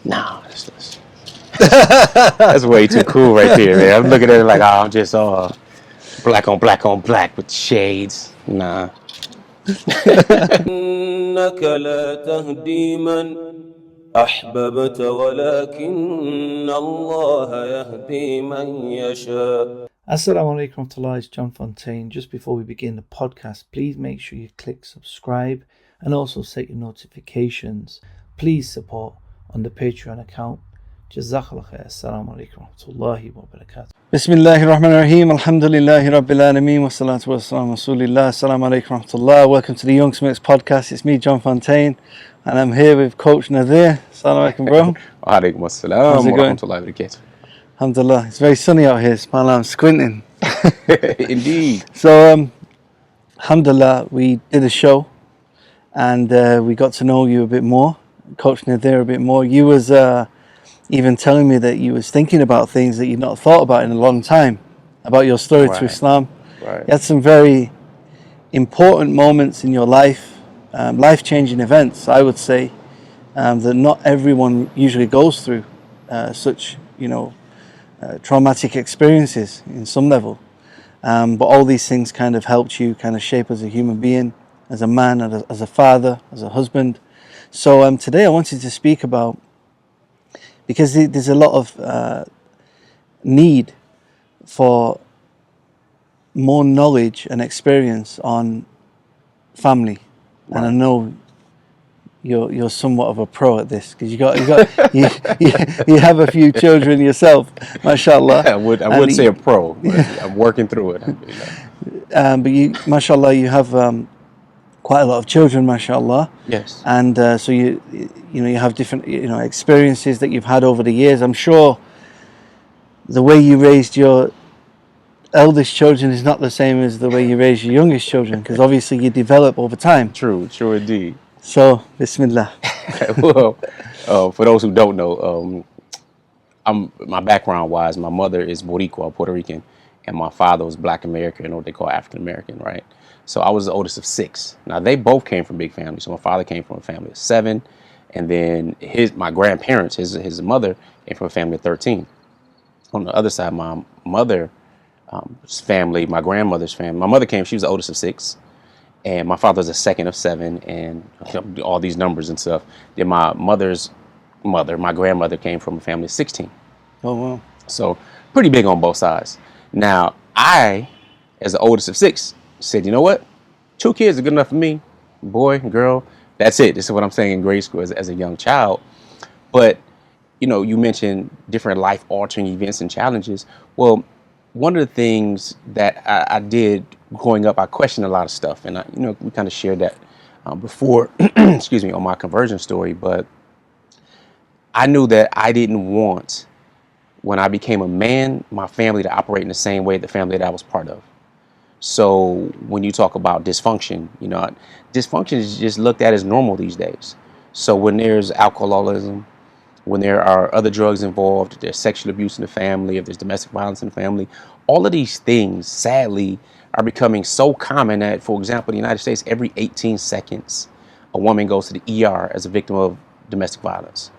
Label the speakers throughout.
Speaker 1: Nah, that's way too cool right there, man. I'm looking at it like, oh, I'm just black on black on black with shades. Nah.
Speaker 2: إنك لا تهدي من أحببت ولكن الله يهدي من يشاء.
Speaker 3: Assalamu alaikum warahmatullahi, it's John Fontaine. Just before we begin the podcast, please make sure you click subscribe and also set your notifications. Please support on the Patreon account. Jazakallah khair. Assalamu alaikum warahmatullahi wabarakatuh. Bismillahir Rahmanir Rahim. Alhamdulillahi Rabbil Alameen. Wassalatu wassalamu Rasulillah. Assalamu alaikum warahmatullah. Welcome to the Young Smirks podcast. It's me, John Fontaine, and I'm here with Coach Nazir. Assalamu alaikum, bro.
Speaker 1: Wa alaikum assalam wa rahmatullahi wa barakatuh.
Speaker 3: Alhamdulillah. It's very sunny out here. Subhanallah, I'm squinting.
Speaker 1: Indeed.
Speaker 3: So, alhamdulillah, we did a show and we got to know you a bit more, Coach Nadir a bit more. You was even telling me that you was thinking about things that you'd not thought about in a long time, about your story to Islam.
Speaker 1: Right.
Speaker 3: You had some very important moments in your life, life-changing events, I would say, that not everyone usually goes through such, traumatic experiences in some level. But all these things kind of helped you kind of shape as a human being, as a man, as a father, as a husband. So today I wanted to speak about, because there's a lot of need for more knowledge and experience on family. Right. And I know you're somewhat of a pro at this because you have a few children yourself, mashallah.
Speaker 1: I would say a pro, but I'm working through it.
Speaker 3: But you, mashallah, you have quite a lot of children, mashallah.
Speaker 1: Yes.
Speaker 3: And so you have different experiences that you've had over the years. I'm sure the way you raised your eldest children is not the same as the way you raise your youngest children, because obviously you develop over time.
Speaker 1: True indeed.
Speaker 3: So, Bismillah.
Speaker 1: Well, for those who don't know, my background-wise, my mother is Boricua, Puerto Rican, and my father was Black American, or what they call African American, right? So I was the oldest of 6. Now they both came from big families. So my father came from a family of 7, and then my grandparents, his mother, came from a family of 13. On the other side, my mother's family, my grandmother's family, my mother came. She was the oldest of 6. And my father was the second of 7, and all these numbers and stuff. Then my mother's mother, my grandmother, came from a family of 16.
Speaker 3: Oh, wow.
Speaker 1: So pretty big on both sides. Now, I, as the oldest of 6, said, you know what? 2 kids are good enough for me. Boy, girl, that's it. This is what I'm saying in grade school as a young child. But, you mentioned different life-altering events and challenges. Well, one of the things that I did growing up, I questioned a lot of stuff, and we kind of shared that before, excuse me, on my conversion story. But I knew that I didn't want, when I became a man, my family to operate in the same way the family that I was part of. So when you talk about dysfunction, dysfunction is just looked at as normal these days. So when there's alcoholism, when there are other drugs involved, if there's sexual abuse in the family, if there's domestic violence in the family, all of these things, sadly, are becoming so common that, for example, in the United States, every 18 seconds, a woman goes to the ER as a victim of domestic violence.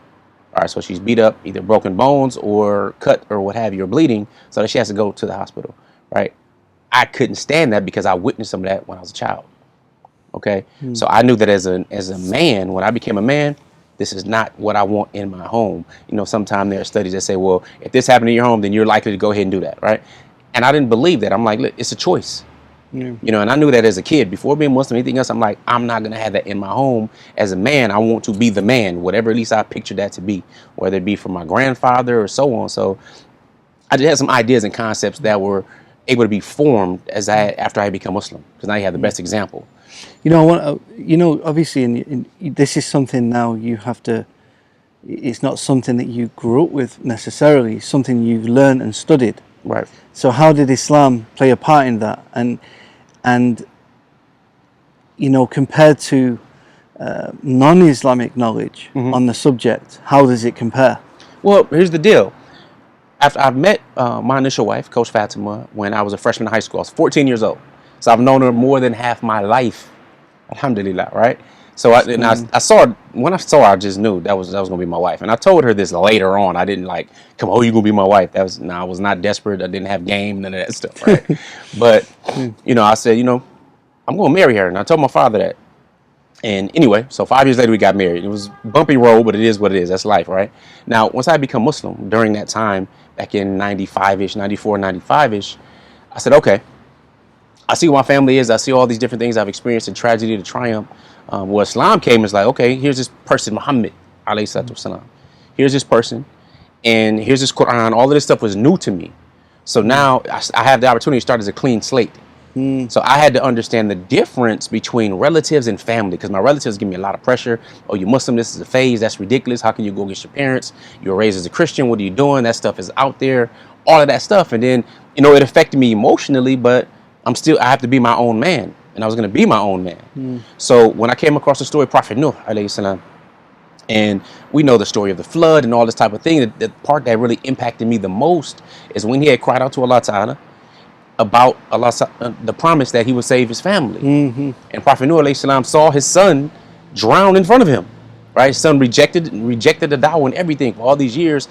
Speaker 1: All right, so she's beat up, either broken bones or cut or what have you, or bleeding, so that she has to go to the hospital, right? I couldn't stand that because I witnessed some of that when I was a child, okay? So I knew that as a man, when I became a man, this is not what I want in my home. Sometimes there are studies that say, well, if this happened in your home, then you're likely to go ahead and do that, right? And I didn't believe that. I'm like, look, it's a choice. Yeah. And I knew that as a kid. Before being Muslim, anything else, I'm like, I'm not going to have that in my home. As a man, I want to be the man, whatever at least I pictured that to be, whether it be from my grandfather or so on. So I just had some ideas and concepts that were able to be formed after I become Muslim, because now you have the best example.
Speaker 3: Obviously, this is something now you have to, it's not something that you grew up with necessarily, it's something you've learned and studied.
Speaker 1: Right.
Speaker 3: So how did Islam play a part in that? And compared to non-Islamic knowledge on the subject, how does it compare?
Speaker 1: Well, here's the deal. After I've met my initial wife, Coach Fatima, when I was a freshman in high school, I was 14 years old. So I've known her more than half my life. Alhamdulillah, right? I saw when I saw her, I just knew that was gonna be my wife. And I told her this later on. I didn't like, come on, you gonna be my wife. I was not desperate. I didn't have game, none of that stuff, right? But I said, I'm gonna marry her, and I told my father that. And anyway, so 5 years later we got married. It was bumpy road, but it is what it is. That's life, right? Now, once I become Muslim during that time, back in 95-ish, 94, 95-ish, I said, okay, I see what my family is. I see all these different things I've experienced, the tragedy, the triumph. Where Islam came is like, okay, here's this person, Muhammad, alayhi salatu wasalam. Here's this person, and here's this Quran. All of this stuff was new to me. So now I have the opportunity to start as a clean slate. So I had to understand the difference between relatives and family, because my relatives give me a lot of pressure. Oh, you're Muslim, this is a phase, that's ridiculous. How can you go against your parents? You were raised as a Christian, what are you doing? That stuff is out there, all of that stuff. And then, it affected me emotionally, but I have to be my own man. And I was going to be my own man. So when I came across the story of Prophet Nuh, alayhi salam, and we know the story of the flood and all this type of thing, the part that really impacted me the most is when he had cried out to Allah Ta'ala about the promise that he would save his family. And Prophet Nuh alayhi salam saw his son drown in front of him. Right? His son rejected the da'wah and everything for all these years.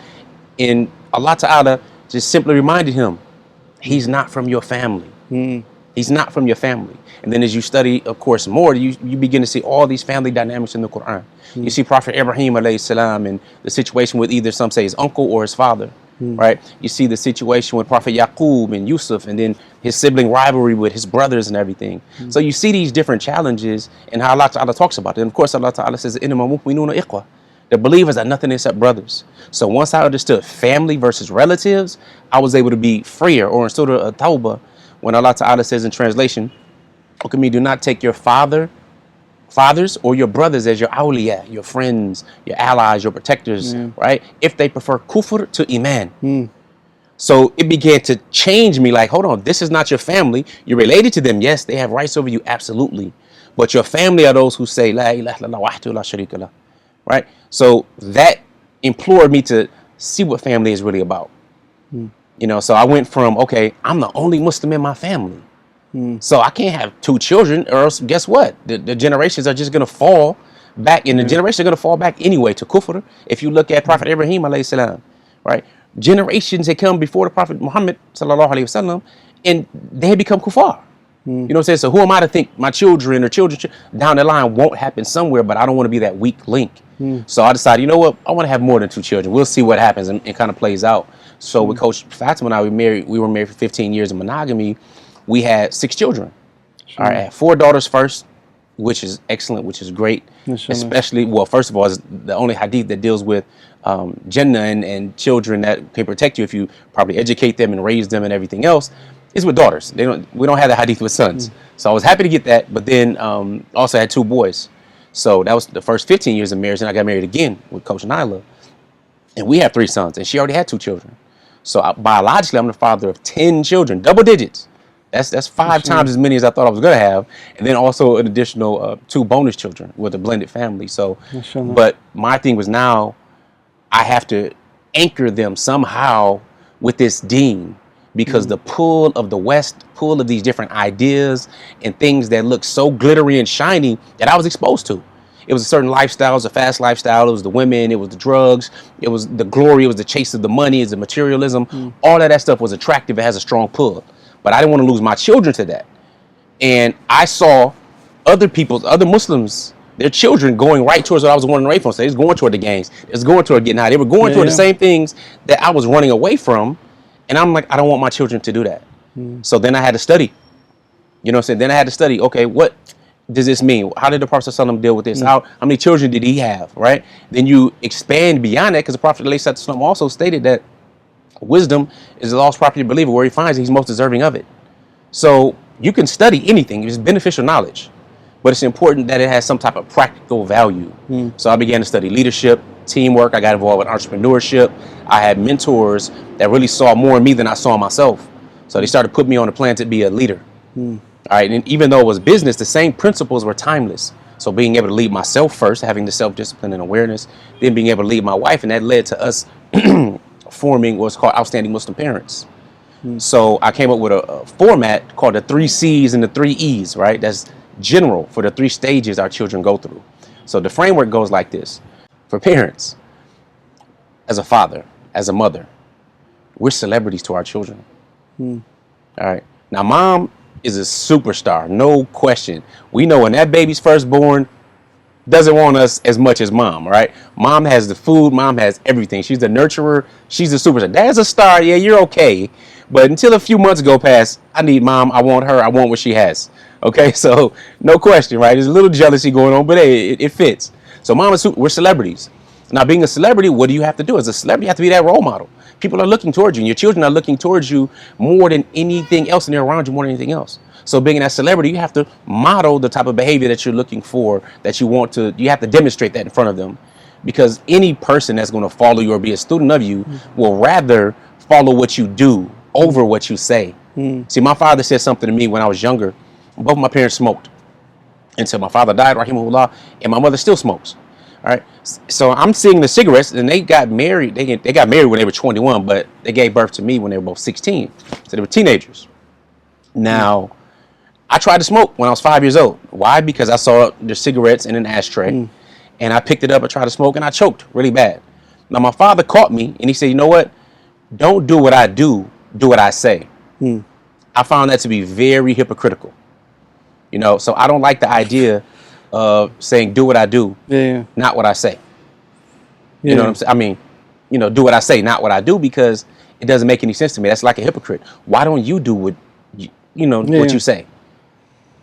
Speaker 1: And Allah Ta'ala just simply reminded him, he's not from your family. He's not from your family. And then as you study, of course, more, you begin to see all these family dynamics in the Quran. You see Prophet Ibrahim alayhi salam and the situation with either some say his uncle or his father. Right? You see the situation with Prophet Yaqub and Yusuf, and then his sibling rivalry with his brothers and everything. So you see these different challenges and how Allah Ta'ala talks about it. And of course, Allah Ta'ala says, إِنَّمَا مُؤْمِنُونَ إِخْوَةٌ. The believers are nothing except brothers. So once I understood family versus relatives, I was able to be freer. Or in Surah At-Tawbah, when Allah Ta'ala says in translation, look at me, do not take your fathers or your brothers as your awliya, your friends, your allies, your protectors, right? If they prefer kufr to iman. So it began to change me like, hold on, this is not your family. You're related to them. Yes, they have rights over you, absolutely. But your family are those who say, La ilaha illallah wahdahu la sharika lah. Right? So that implored me to see what family is really about. So I went from, okay, I'm the only Muslim in my family. So I can't have two children, or else guess what? The generations are just going to fall back, and the generations are going to fall back anyway to kufr. If you look at Prophet Ibrahim alayhi salam, right? Generations had come before the Prophet Muhammad sallallahu alayhi wasallam, and they had become kuffar. You know what I'm saying? So who am I to think my children or children down the line won't happen somewhere, but I don't want to be that weak link. So I decided, you know what? I want to have more than two children. We'll see what happens and kind of plays out. So with Coach Fatima and I, we were married for 15 years in monogamy. We had 6 children. All right, I had 4 daughters first, which is excellent, which is great. Especially, well, first of all, it's the only hadith that deals with Jannah and children that can protect you if you probably educate them and raise them and everything else. Is with daughters. We don't have the hadith with sons. So I was happy to get that, but then also had 2 boys. So that was the first 15 years of marriage, and I got married again with Coach Nyla. And we have 3 sons, and she already had 2 children. So biologically, I'm the father of 10 children, double digits. That's 5 times as many as I thought I was going to have. And then also an additional 2 bonus children with a blended family. So, but my thing was now I have to anchor them somehow with this deen, because the pull of the West, pull of these different ideas and things that look so glittery and shiny that I was exposed to. It was a certain lifestyle, it was a fast lifestyle, it was the women, it was the drugs, it was the glory, it was the chase of the money, it was the materialism. All of that stuff was attractive, it has a strong pull. But I didn't want to lose my children to that. And I saw other Muslims, their children going right towards what I was running away from. So they was going toward the gangs, they was going toward getting high, they were going toward the same things that I was running away from. And I'm like, I don't want my children to do that. So then I had to study. You know what I'm saying? Then I had to study, okay, what does this mean? How did the Prophet ﷺ deal with this? How many children did he have, right? Then you expand beyond that, because the Prophet ﷺ also stated that wisdom is the lost property of the believer. Where he finds it, he's most deserving of it. So you can study anything. It's beneficial knowledge. But it's important that it has some type of practical value. So I began to study leadership, teamwork. I got involved with entrepreneurship. I had mentors that really saw more in me than I saw in myself. So they started putting me on a plan to be a leader. All right. And even though it was business, the same principles were timeless. So being able to lead myself first, having the self-discipline and awareness, then being able to lead my wife. And that led to us forming what's called Outstanding Muslim Parents. So I came up with a format called the 3 C's and the 3 E's, right? That's general for the 3 stages our children go through. So the framework goes like this. For parents, as a father, as a mother, we're celebrities to our children. All right. Now, mom is a superstar, no question. We know when that baby's first born, doesn't want us as much as mom, right? Mom has the food, mom has everything. She's the nurturer, she's the superstar. Dad's a star, yeah, you're okay. But until a few months go past, I need mom, I want her, I want what she has. Okay, so no question, right? There's a little jealousy going on, but hey, it fits. So mom is we're celebrities. Now, being a celebrity, what do you have to do? As a celebrity, you have to be that role model. People are looking towards you, and your children are looking towards you more than anything else, and they're around you more than anything else. So being that celebrity, you have to model the type of behavior that you're looking for, that you want to, you have to demonstrate that in front of them. Because any person that's going to follow you or be a student of you will rather follow what you do over what you say. See, my father said something to me when I was younger. Both my parents smoked until my father died, rahimahullah, and my mother still smokes. All right. So I'm seeing the cigarettes, and they got married. They got married when they were 21, but they gave birth to me when they were both 16. So they were teenagers. Now, I tried to smoke when I was 5 years old. Why? Because I saw the cigarettes in an ashtray, and I picked it up and tried to smoke, and I choked really bad. Now, my father caught me, and he said, you know what? Don't do what I do what I say. I found that to be very hypocritical. You know, so I don't like the idea of saying do what I do, not what I say. You know what I'm saying? I mean, you know, do what I say, not what I do, because it doesn't make any sense to me. That's like a hypocrite. Why don't you do what what you say?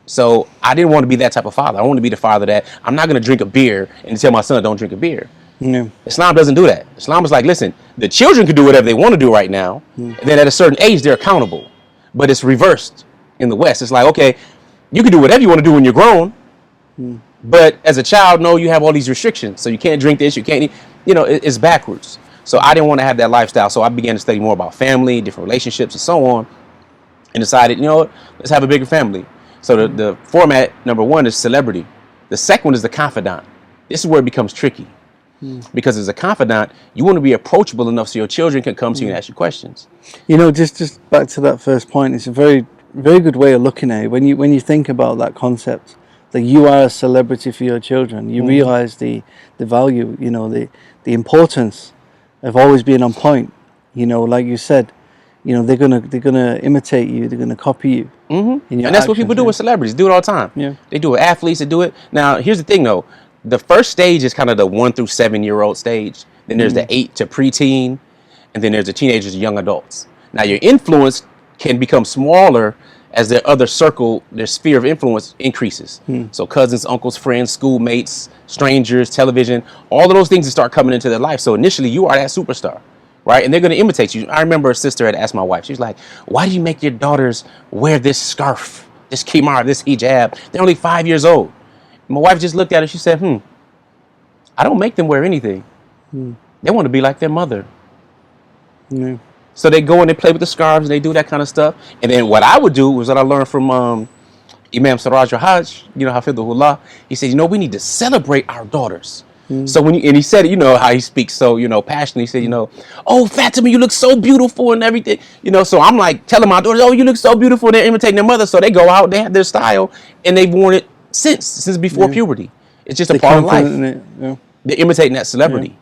Speaker 1: So I didn't want to be that type of father. I want to be the father that I'm not going to drink a beer and tell my son don't drink a beer. Islam doesn't do that. Islam is like, listen, the children can do whatever they want to do right now, and then at a certain age they're accountable. But it's reversed in the West. It's like, okay, you can do whatever you want to do when you're grown, but as a child, no, you have all these restrictions. So you can't drink this, you can't eat. You know, it's backwards. So I didn't want to have that lifestyle. So I began to study more about family, different relationships, and so on, and decided, you know what, let's have a bigger family. So the format, number one, is celebrity. The second one is the confidant. This is where it becomes tricky. Because as a confidant, you want to be approachable enough so your children can come to you and ask you questions.
Speaker 3: You know, just back to that first point, it's a very, very good way of looking at it. When you think about that concept, that you are a celebrity for your children, you realize the value, you know, the importance of always being on point. You know, like you said, you know, they're gonna imitate you, they're gonna copy you. And
Speaker 1: that's what people do with celebrities. Do it all the time. They do it. Athletes that do it. Now, here's the thing, though. The first stage is kind of the 1 through 7 year old stage. Then there's the 8 to preteen, and then there's the teenagers and young adults. Now, your influence can become smaller as their other circle, their sphere of influence increases. So cousins, uncles, friends, schoolmates, strangers, television, all of those things that start coming into their life. So initially, you are that superstar, right? And they're going to imitate you. I remember a sister had asked my wife, she was like, why do you make your daughters wear this scarf, this khimar, this hijab? They're only 5 years old. My wife just looked at her. She said, I don't make them wear anything. They want to be like their mother. So they go and they play with the scarves and they do that kind of stuff. And then what I would do was what I learned from Imam Siraj al-Hajj, you know, Hafidhullah. He said, you know, we need to celebrate our daughters. So and he said, you know, how he speaks so, you know, passionately. He said, you know, oh, Fatima, you look so beautiful and everything. You know, so I'm like telling my daughters, oh, you look so beautiful. They're imitating their mother. So they go out, they have their style, and they've worn it since before puberty. It's just a part of life. They're imitating that celebrity.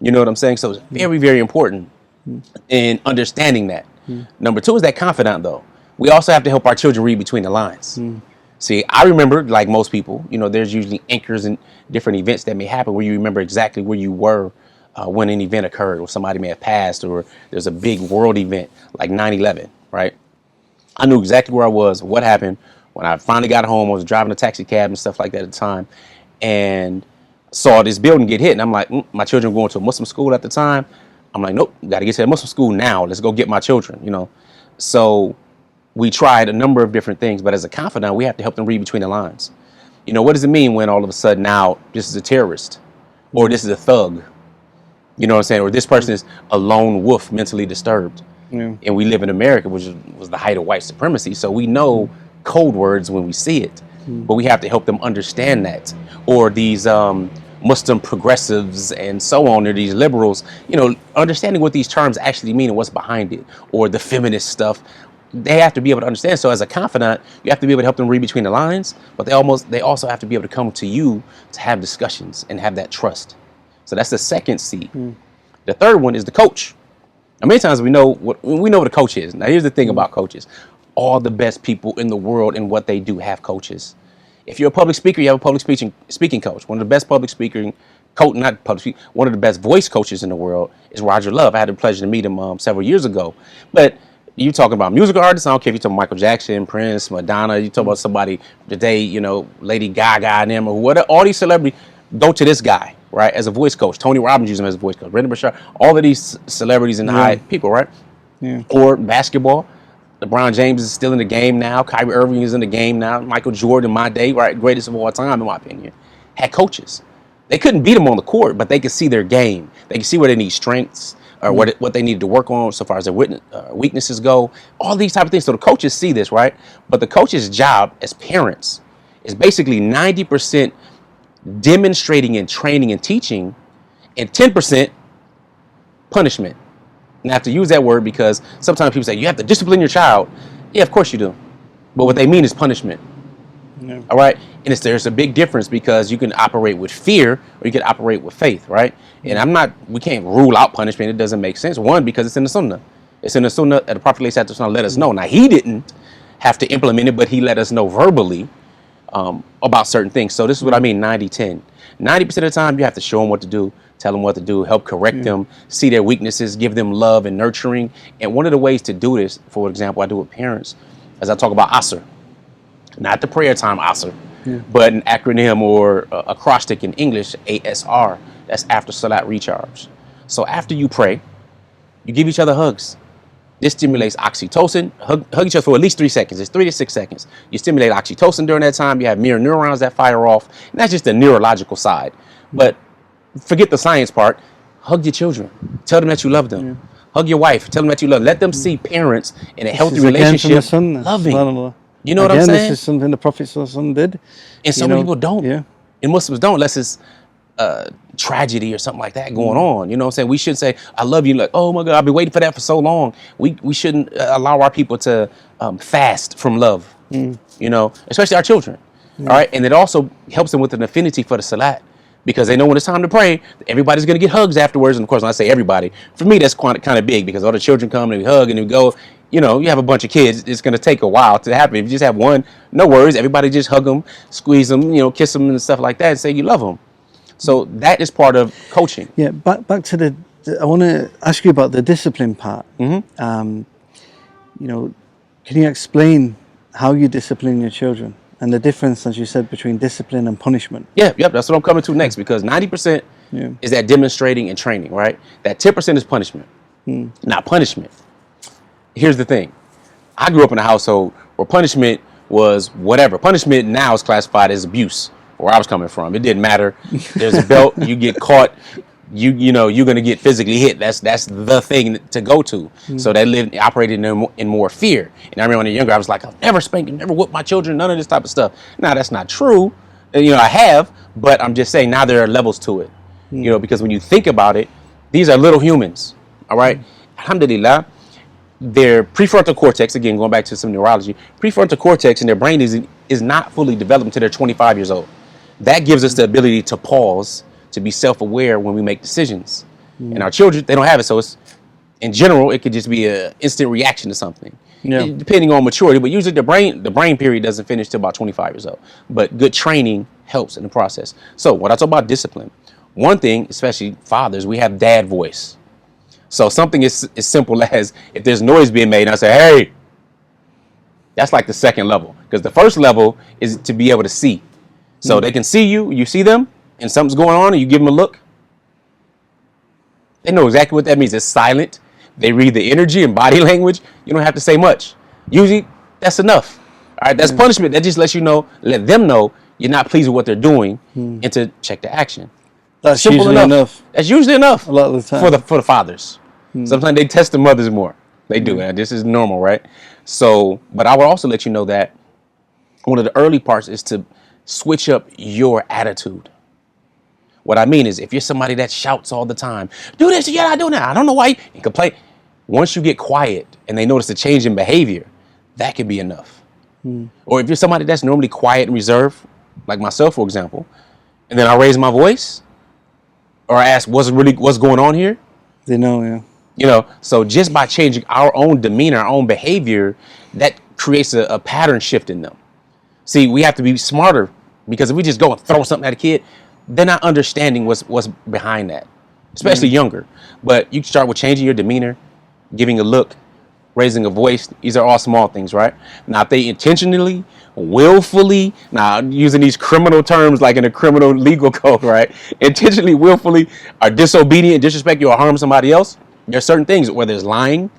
Speaker 1: You know what I'm saying? So it's very, very important in understanding that. Number two is that confidant, though. We also have to help our children read between the lines. See, I remember, like most people, you know, there's usually anchors in different events that may happen where you remember exactly where you were when an event occurred, or somebody may have passed, or there's a big world event like 9/11, right? I knew exactly where I was, what happened. When I finally got home, I was driving a taxi cab and stuff like that at the time, and saw this building get hit. And I'm like, my children were going to a Muslim school at the time. I'm like, nope, got to get to that Muslim school now. Let's go get my children, you know. So we tried a number of different things, but as a confidant, we have to help them read between the lines. You know, what does it mean when all of a sudden now this is a terrorist, or this is a thug? You know what I'm saying? Or this person is a lone wolf, mentally disturbed. And we live in America, which was the height of white supremacy. So we know code words when we see it, but we have to help them understand that. Or these Muslim progressives and so on, or these liberals, you know, understanding what these terms actually mean and what's behind it. Or the feminist stuff, they have to be able to understand. So as a confidant, you have to be able to help them read between the lines, but they also have to be able to come to you to have discussions and have that trust. So that's the second C. The third one is the coach. Now, many times we know what the coach is. Now, here's the thing about coaches. All the best people in the world in what they do have coaches. If you're a public speaker, you have a public speaking coach. One of the best public speaking coach, not public speaking, one of the best voice coaches in the world is Roger Love. I had the pleasure to meet him several years ago. But you talking about musical artists, I don't care if you're talking Michael Jackson, Prince, Madonna, you talk about somebody today, you know, Lady Gaga and them or whatever, all these celebrities go to this guy, right, as a voice coach. Tony Robbins uses him as a voice coach. Brendan Bashar, all of these celebrities and high people, right? Yeah. Or basketball. LeBron James is still in the game now. Kyrie Irving is in the game now. Michael Jordan, my day, right, greatest of all time, in my opinion, had coaches. They couldn't beat them on the court, but they could see their game. They could see where they need strengths or what they needed to work on so far as their weaknesses go. All these type of things. So the coaches see this, right? But the coach's job as parents is basically 90% demonstrating and training and teaching and 10% punishment. And I have to use that word because sometimes people say, you have to discipline your child. Yeah, of course you do. But what they mean is punishment. Yeah. All right? And there's a big difference because you can operate with fear or you can operate with faith, right? And we can't rule out punishment. It doesn't make sense. One, because it's in the Sunnah. It's in the Sunnah, the Prophet let us know. Now, he didn't have to implement it, but he let us know verbally about certain things. So this is what I mean, 90-10. 90% of the time, you have to show them what to do, tell them what to do, help correct them, see their weaknesses, give them love and nurturing. And one of the ways to do this, for example, I do with parents, as I talk about Asr. Not the prayer time Asr, but an acronym or acrostic in English, ASR. That's after Salat recharge. So after you pray, you give each other hugs. This stimulates oxytocin. Hug each other for at least 3 seconds. It's 3 to 6 seconds. You stimulate oxytocin during that time. You have mirror neurons that fire off. And that's just the neurological side. But forget the science part. Hug your children. Tell them that you love them. Hug your wife. Tell them that you love them. Let them see parents in a healthy relationship loving. You know what I'm saying?
Speaker 3: This is something the Prophet did.
Speaker 1: And so many people don't. Yeah. And Muslims don't unless it's tragedy or something like that going on. You know what I'm saying? We shouldn't say, I love you. Like, oh my God, I've been waiting for that for so long. We shouldn't allow our people to fast from love, you know, especially our children. All right. And it also helps them with an affinity for the Salat because they know when it's time to pray, everybody's going to get hugs afterwards. And of course, when I say everybody, for me, that's kind of big because all the children come and we hug and we go. You know, you have a bunch of kids, it's going to take a while to happen. If you just have one, no worries. Everybody just hug them, squeeze them, you know, kiss them and stuff like that and say you love them. So that is part of coaching.
Speaker 3: Yeah, back to I want to ask you about the discipline part. You know, can you explain how you discipline your children and the difference, as you said, between discipline and punishment?
Speaker 1: Yeah, that's what I'm coming to next because 90% is that demonstrating and training, right? That 10% is punishment, not punishment. Here's the thing. I grew up in a household where punishment was whatever. Punishment now is classified as abuse, where I was coming from. It didn't matter. There's a belt. You get caught. You know, you're going to get physically hit. That's the thing to go to. So they operated in more fear. And I remember when I was younger, I was like, I'll never spank and never whip my children, none of this type of stuff. Now, that's not true. You know, I have, but I'm just saying now there are levels to it. You know, because when you think about it, these are little humans. All right. Alhamdulillah. Their prefrontal cortex, again, going back to some neurology, prefrontal cortex in their brain is not fully developed until they're 25 years old. That gives us the ability to pause, to be self-aware when we make decisions. And our children, they don't have it. So it's, in general, it could just be an instant reaction to something, depending on maturity. But usually the brain period doesn't finish till about 25 years old. But good training helps in the process. So when I talk about discipline, one thing, especially fathers, we have dad voice. So something as simple as if there's noise being made and I say, hey, that's like the second level. Because the first level is to be able to see. So they can see you see them, and something's going on, and you give them a look. They know exactly what that means. It's silent. They read the energy and body language. You don't have to say much. Usually, that's enough. All right, that's punishment. That just lets you know, let them know you're not pleased with what they're doing and to check the action.
Speaker 3: That's simple enough.
Speaker 1: That's usually enough
Speaker 3: a lot of the time.
Speaker 1: For the fathers. Sometimes they test the mothers more. They do. And this is normal, right? So, but I would also let you know that one of the early parts is to switch up your attitude. What I mean is if you're somebody that shouts all the time, do this, you're not doing that. I don't know why you complain. Once you get quiet and they notice a change in behavior, that could be enough. Or if you're somebody that's normally quiet and reserved, like myself, for example, and then I raise my voice or I ask what's going on here,
Speaker 3: They know, yeah.
Speaker 1: you know. So just by changing our own demeanor, our own behavior, that creates a pattern shift in them. See, we have to be smarter, because if we just go and throw something at a kid, they're not understanding what's behind that, especially younger. But you can start with changing your demeanor, giving a look, raising a voice. These are all small things, right? Now, if they intentionally, willfully, now using these criminal terms like in a criminal legal code, right? Intentionally, willfully are disobedient, disrespect you, or harm somebody else, there are certain things, whether it's lying,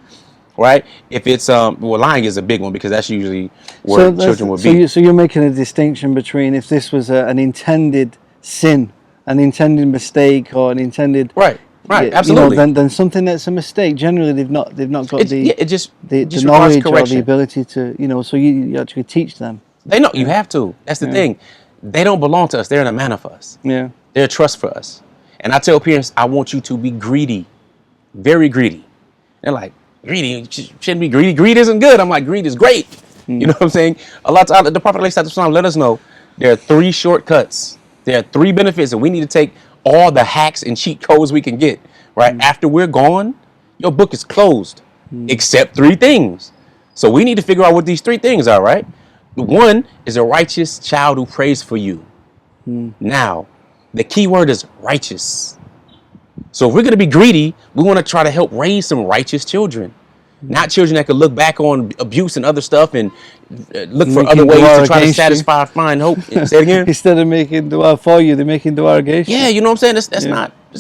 Speaker 1: right? If it's well, lying is a big one, because that's usually where children would be.
Speaker 3: So you're making a distinction between if this was an intended sin, an intended mistake, or an intended
Speaker 1: Right, absolutely.
Speaker 3: You know, then something that's a mistake. Generally, they've not got
Speaker 1: it just
Speaker 3: the
Speaker 1: requires
Speaker 3: knowledge or
Speaker 1: correction.
Speaker 3: the ability to, you know. So you actually teach them.
Speaker 1: They know you have to. That's the thing. They don't belong to us. They're in a manner for us.
Speaker 3: Yeah.
Speaker 1: They're a trust for us. And I tell parents, I want you to be greedy, very greedy. They're like, greedy? You shouldn't be greedy. Greed isn't good. I'm like, greed is great. You know what I'm saying? A lot of times, the Prophet ﷺ let us know there are 3 shortcuts. There are 3 benefits, and we need to take all the hacks and cheat codes we can get. Right after we're gone, your book is closed, except 3 things. So we need to figure out what these 3 things are. Right? 1 is a righteous child who prays for you. Now, the key word is righteous. So if we're going to be greedy, we want to try to help raise some righteous children. Not children that could look back on abuse and other stuff and look for other ways to try to satisfy, find hope. Say it again.
Speaker 3: Instead of making dua for you, they're making dua against you.
Speaker 1: Yeah, you know what I'm saying? That's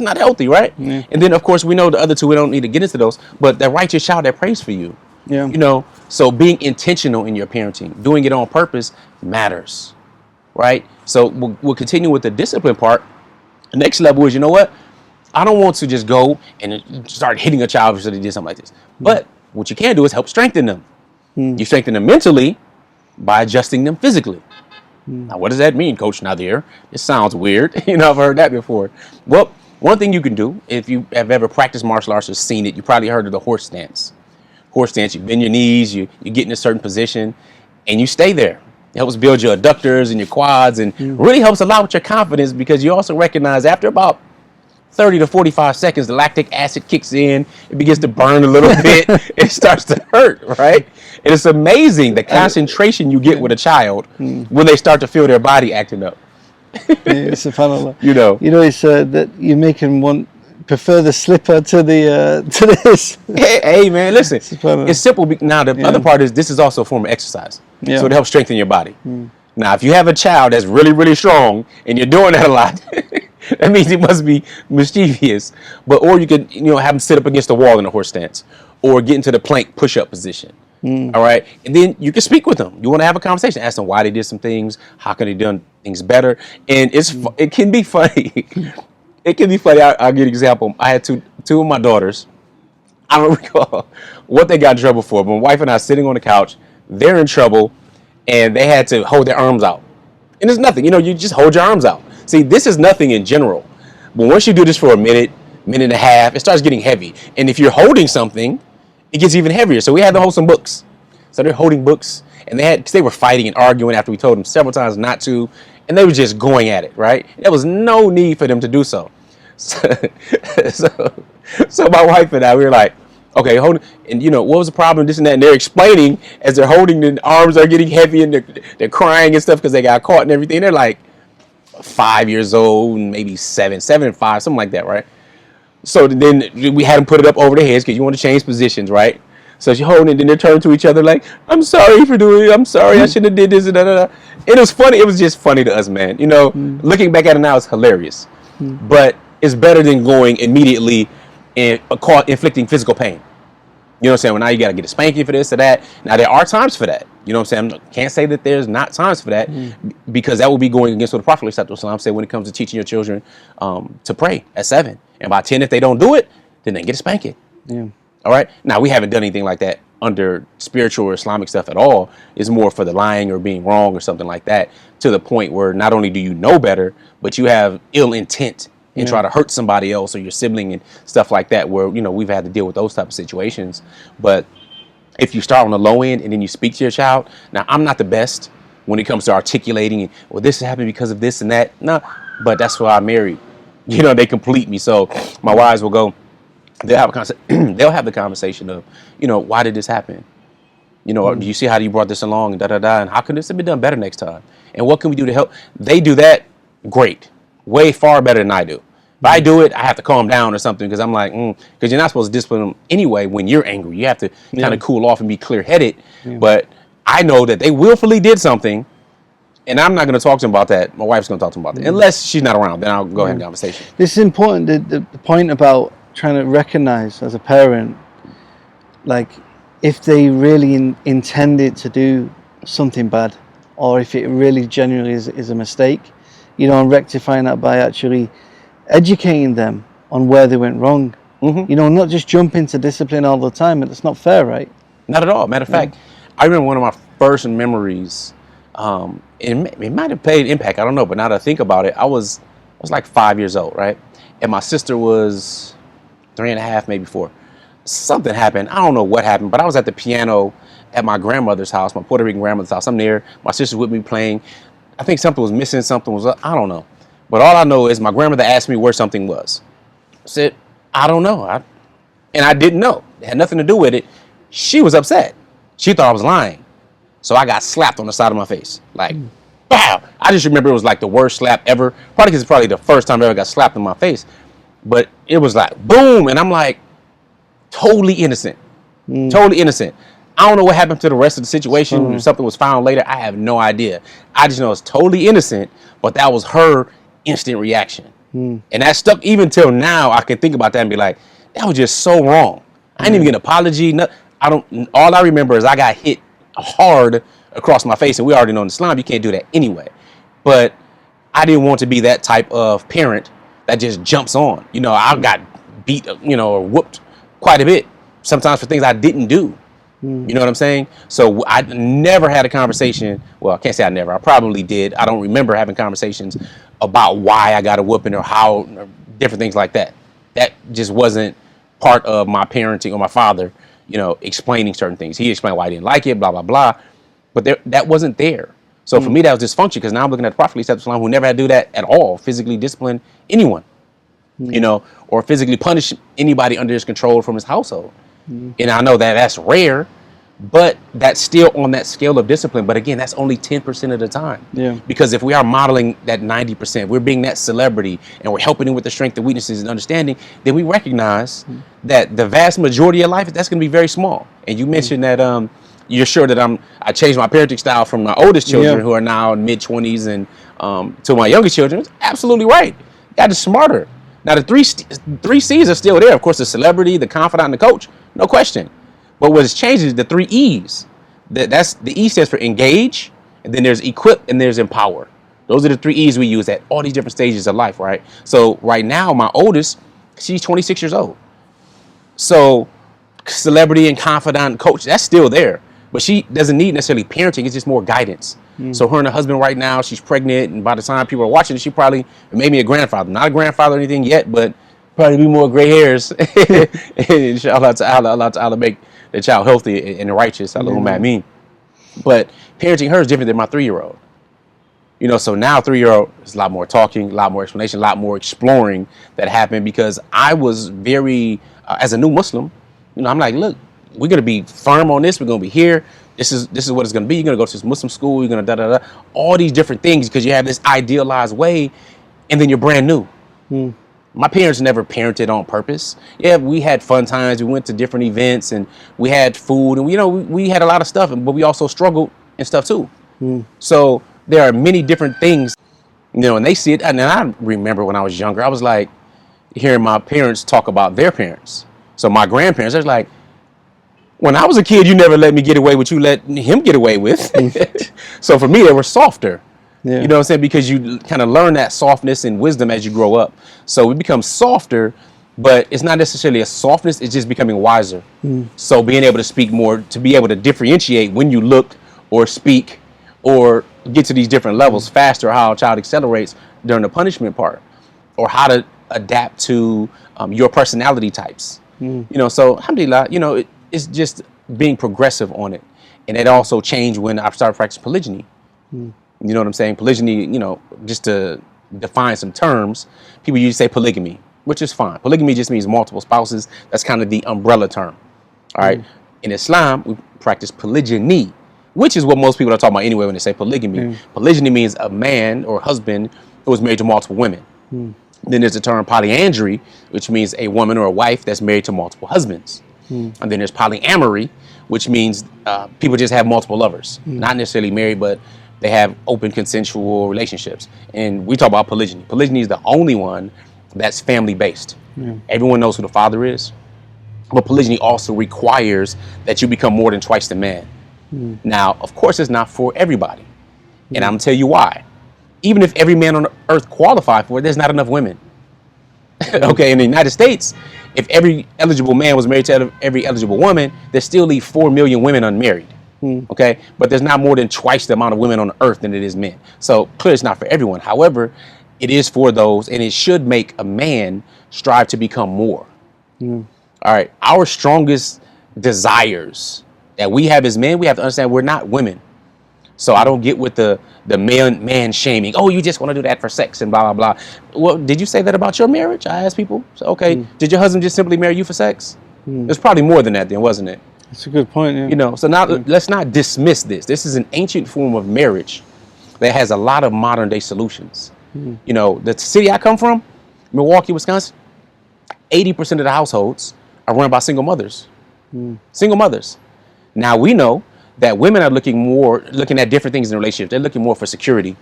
Speaker 1: not healthy, right?
Speaker 3: Yeah.
Speaker 1: And then, of course, we know the other 2, we don't need to get into those, but the righteous child that prays for you.
Speaker 3: Yeah.
Speaker 1: You know, so being intentional in your parenting, doing it on purpose matters, right? So we'll continue with the discipline part. The next level is, you know what? I don't want to just go and start hitting a child because they did something like this. But what you can do is help strengthen them. You strengthen them mentally by adjusting them physically. Now, what does that mean, Coach Nazir? It sounds weird. You know, I've heard that before. Well, one thing you can do, if you have ever practiced martial arts or seen it, you probably heard of the horse stance. Horse stance, you bend your knees, you get in a certain position, and you stay there. It helps build your adductors and your quads, and really helps a lot with your confidence, because you also recognize after about 30 to 45 seconds, the lactic acid kicks in, it begins to burn a little bit, it starts to hurt, right? And it's amazing the concentration you get with a child when they start to feel their body acting up.
Speaker 3: It's a subhanallah.
Speaker 1: You know,
Speaker 3: it's that you make them prefer the slipper to this.
Speaker 1: hey man, listen, it's simple. Now the other part is this is also a form of exercise,
Speaker 3: Yeah.
Speaker 1: so it helps strengthen your body. Now, if you have a child that's really, really strong and you're doing that a lot, that means he must be mischievous. Or you could, have him sit up against the wall in a horse stance, or get into the plank push-up position. All right, and then you can speak with them. You want to have a conversation, ask them why they did some things, how can they done things better, and it can be funny. It can be funny. I'll give you an example. I had two of my daughters. I don't recall what they got in trouble for, but my wife and I sitting on the couch, they're in trouble, and they had to hold their arms out. And it's nothing. You just hold your arms out. See, this is nothing in general. But once you do this for a minute and a half, it starts getting heavy. And if you're holding something, it gets even heavier. So we had to hold some books. So they're holding books, and they were fighting and arguing after we told them several times not to, and they were just going at it, right? There was no need for them to do so. So my wife and I, we were like, okay, hold it. And what was the problem, this and that, and they're explaining as they're holding, the arms are getting heavy, and they're crying and stuff because they got caught and everything. They're like 5 years old, and maybe 7 and 5, something like that, right? So then we had them put it up over their heads because you want to change positions, right? So she's holding it, and they're turning to each other like, I'm sorry for doing it. I'm sorry, I shouldn't have did this, and da, da, da. It was funny. It was just funny to us, man. Looking back at it now, it's hilarious. But it's better than going immediately and inflicting physical pain. You know what I'm saying? Well, now you got to get a spanking for this or that. Now, there are times for that. You know what I'm saying? I can't say that there's not times for that, because that would be going against what the Prophet ﷺ said when it comes to teaching your children to pray at 7. And by 10, if they don't do it, then they get a spanking.
Speaker 3: Yeah.
Speaker 1: All right. Now, we haven't done anything like that under spiritual or Islamic stuff at all. It's more for the lying or being wrong or something like that, to the point where not only do you know better, but you have ill intent and try to hurt somebody else or your sibling and stuff like that, where, we've had to deal with those type of situations. But if you start on the low end and then you speak to your child. Now, I'm not the best when it comes to articulating, well, this happened because of this and that. No, but that's why I married. You know, they complete me. So my wives will go, they'll have they'll have the conversation of, you know, why did this happen? You know, do you see how you brought this along, and how can this have been done better next time? And what can we do to help? They do that great, way far better than I do. If I do it, I have to calm down or something because I'm like, because you're not supposed to discipline them anyway when you're angry. You have to kind of cool off and be clear-headed. Yeah. But I know that they willfully did something, and I'm not going to talk to them about that. My wife's going to talk to them about that. Unless she's not around, then I'll go ahead and have a conversation.
Speaker 3: This is important, the point about trying to recognize as a parent, like, if they really intended to do something bad, or if it really genuinely is a mistake, you know, and rectifying that by actually educating them on where they went wrong. You know, not just jump into discipline all the time. It's not fair, right?
Speaker 1: Not at all. Matter of fact, I remember one of my first memories, it might have played impact, I don't know, but now that I think about it, I was like 5 years old, right? And my sister was 3.5, maybe 4. Something happened. I don't know what happened, but I was at the piano at my grandmother's house, my Puerto Rican grandmother's house. I'm there. My sister's with me playing. I think something was missing. Something was, I don't know. But all I know is my grandmother asked me where something was. I said, I don't know. And I didn't know. It had nothing to do with it. She was upset. She thought I was lying. So I got slapped on the side of my face. Like, wow. I just remember it was like the worst slap ever. Probably because it's probably the first time I ever got slapped in my face. But it was like, boom. And I'm like, totally innocent. Totally innocent. I don't know what happened to the rest of the situation. If something was found later, I have no idea. I just know it's totally innocent, but that was her instant reaction. And that stuck even till now. I can think about that and be like, that was just so wrong. I didn't even get an apology. No, all I remember is I got hit hard across my face, and we already know in Islam you can't do that anyway. But I didn't want to be that type of parent that just jumps on. You know, I got beat, you know, or whooped quite a bit, sometimes for things I didn't do. You know what I'm saying? So I never had a conversation. Well, I can't say I never. I probably did. I don't remember having conversations about why I got a whooping or how, or different things like that. That just wasn't part of my parenting or my father, you know, explaining certain things. He explained why he didn't like it, blah, blah, blah. But that wasn't there. So for me, that was dysfunction, because now I'm looking at the Prophet ﷺ, who never had to do that at all, physically discipline anyone, you know, or physically punish anybody under his control from his household. And I know that that's rare, but that's still on that scale of discipline. But again, that's only 10% of the time. Yeah. Because if we are modeling that 90%, we're being that celebrity and we're helping him with the strengths and weaknesses and understanding, then we recognize that the vast majority of life, that's going to be very small. And you mentioned that you're sure that I changed my parenting style from my oldest children who are now in mid-20s and to my youngest children. It's absolutely right. Got it smarter. Now, the three C's are still there. Of course, the celebrity, the confidant, and the coach. No question. But what has changed is the 3 E's. That's the E stands for engage, and then there's equip, and there's empower. Those are the 3 E's we use at all these different stages of life, right? So right now, my oldest, she's 26 years old. So celebrity and confidant and coach, that's still there. But she doesn't need necessarily parenting. It's just more guidance. So her and her husband right now, she's pregnant, and by the time people are watching, she probably made me a grandfather. Not a grandfather or anything yet, but probably be more gray hairs. Inshallah ta'ala, Allah ta'ala make the child healthy and righteous. Allahumma ameen. But parenting her is different than my 3-year-old. You know, so now 3-year-old is a lot more talking, a lot more explanation, a lot more exploring that happened, because I was very, as a new Muslim, you know, I'm like, look, we're going to be firm on this. We're going to be here. This is what it's going to be. You're going to go to this Muslim school. You're going to da-da-da. All these different things, because you have this idealized way, and then you're brand new. My parents never parented on purpose. Yeah, we had fun times. We went to different events, and we had food, and you know, we had a lot of stuff, but we also struggled and stuff too. So there are many different things, you know, and they see it. And I remember when I was younger, I was like hearing my parents talk about their parents. So my grandparents, they're like, when I was a kid, you never let me get away with you let him get away with. So for me, they were softer. Yeah. You know what I'm saying? Because you kind of learn that softness and wisdom as you grow up. So we become softer, but it's not necessarily a softness. It's just becoming wiser. So being able to speak more, to be able to differentiate when you look or speak or get to these different levels faster, how a child accelerates during the punishment part, or how to adapt to your personality types. You know, so alhamdulillah, you know, it's just being progressive on it. And it also changed when I started practicing polygyny. You know what I'm saying? Polygyny, you know, just to define some terms, people usually say polygamy, which is fine. Polygamy just means multiple spouses. That's kind of the umbrella term. All right. In Islam, we practice polygyny, which is what most people are talking about anyway when they say polygamy. Polygyny means a man or husband who was married to multiple women. Then there's the term polyandry, which means a woman or a wife that's married to multiple husbands. And then there's polyamory, which means people just have multiple lovers, not necessarily married, but they have open consensual relationships. And we talk about polygyny. Polygyny is the only one that's family based. Everyone knows who the father is, but polygyny also requires that you become more than twice the man. Now, of course, it's not for everybody. And I'm gonna tell you why. Even if every man on earth qualified for it, there's not enough women. Okay, in the United States, if every eligible man was married to every eligible woman, there still leave 4 million women unmarried. Okay, but there's not more than twice the amount of women on the earth than it is men. So clearly it's not for everyone. However, it is for those, and it should make a man strive to become more. All right, our strongest desires that we have as men, we have to understand we're not women. So I don't get with the man shaming. Oh, you just want to do that for sex and blah, blah, blah. Well, did you say that about your marriage? I ask people. So, okay, did your husband just simply marry you for sex? It's probably more than that then, wasn't it?
Speaker 3: That's a good point. Yeah.
Speaker 1: You know, so now let's not dismiss this. This is an ancient form of marriage that has a lot of modern day solutions. You know, the city I come from, Milwaukee, Wisconsin, 80% of the households are run by single mothers. Single mothers. Now we know that women are looking at different things in a relationship. They're looking more for security,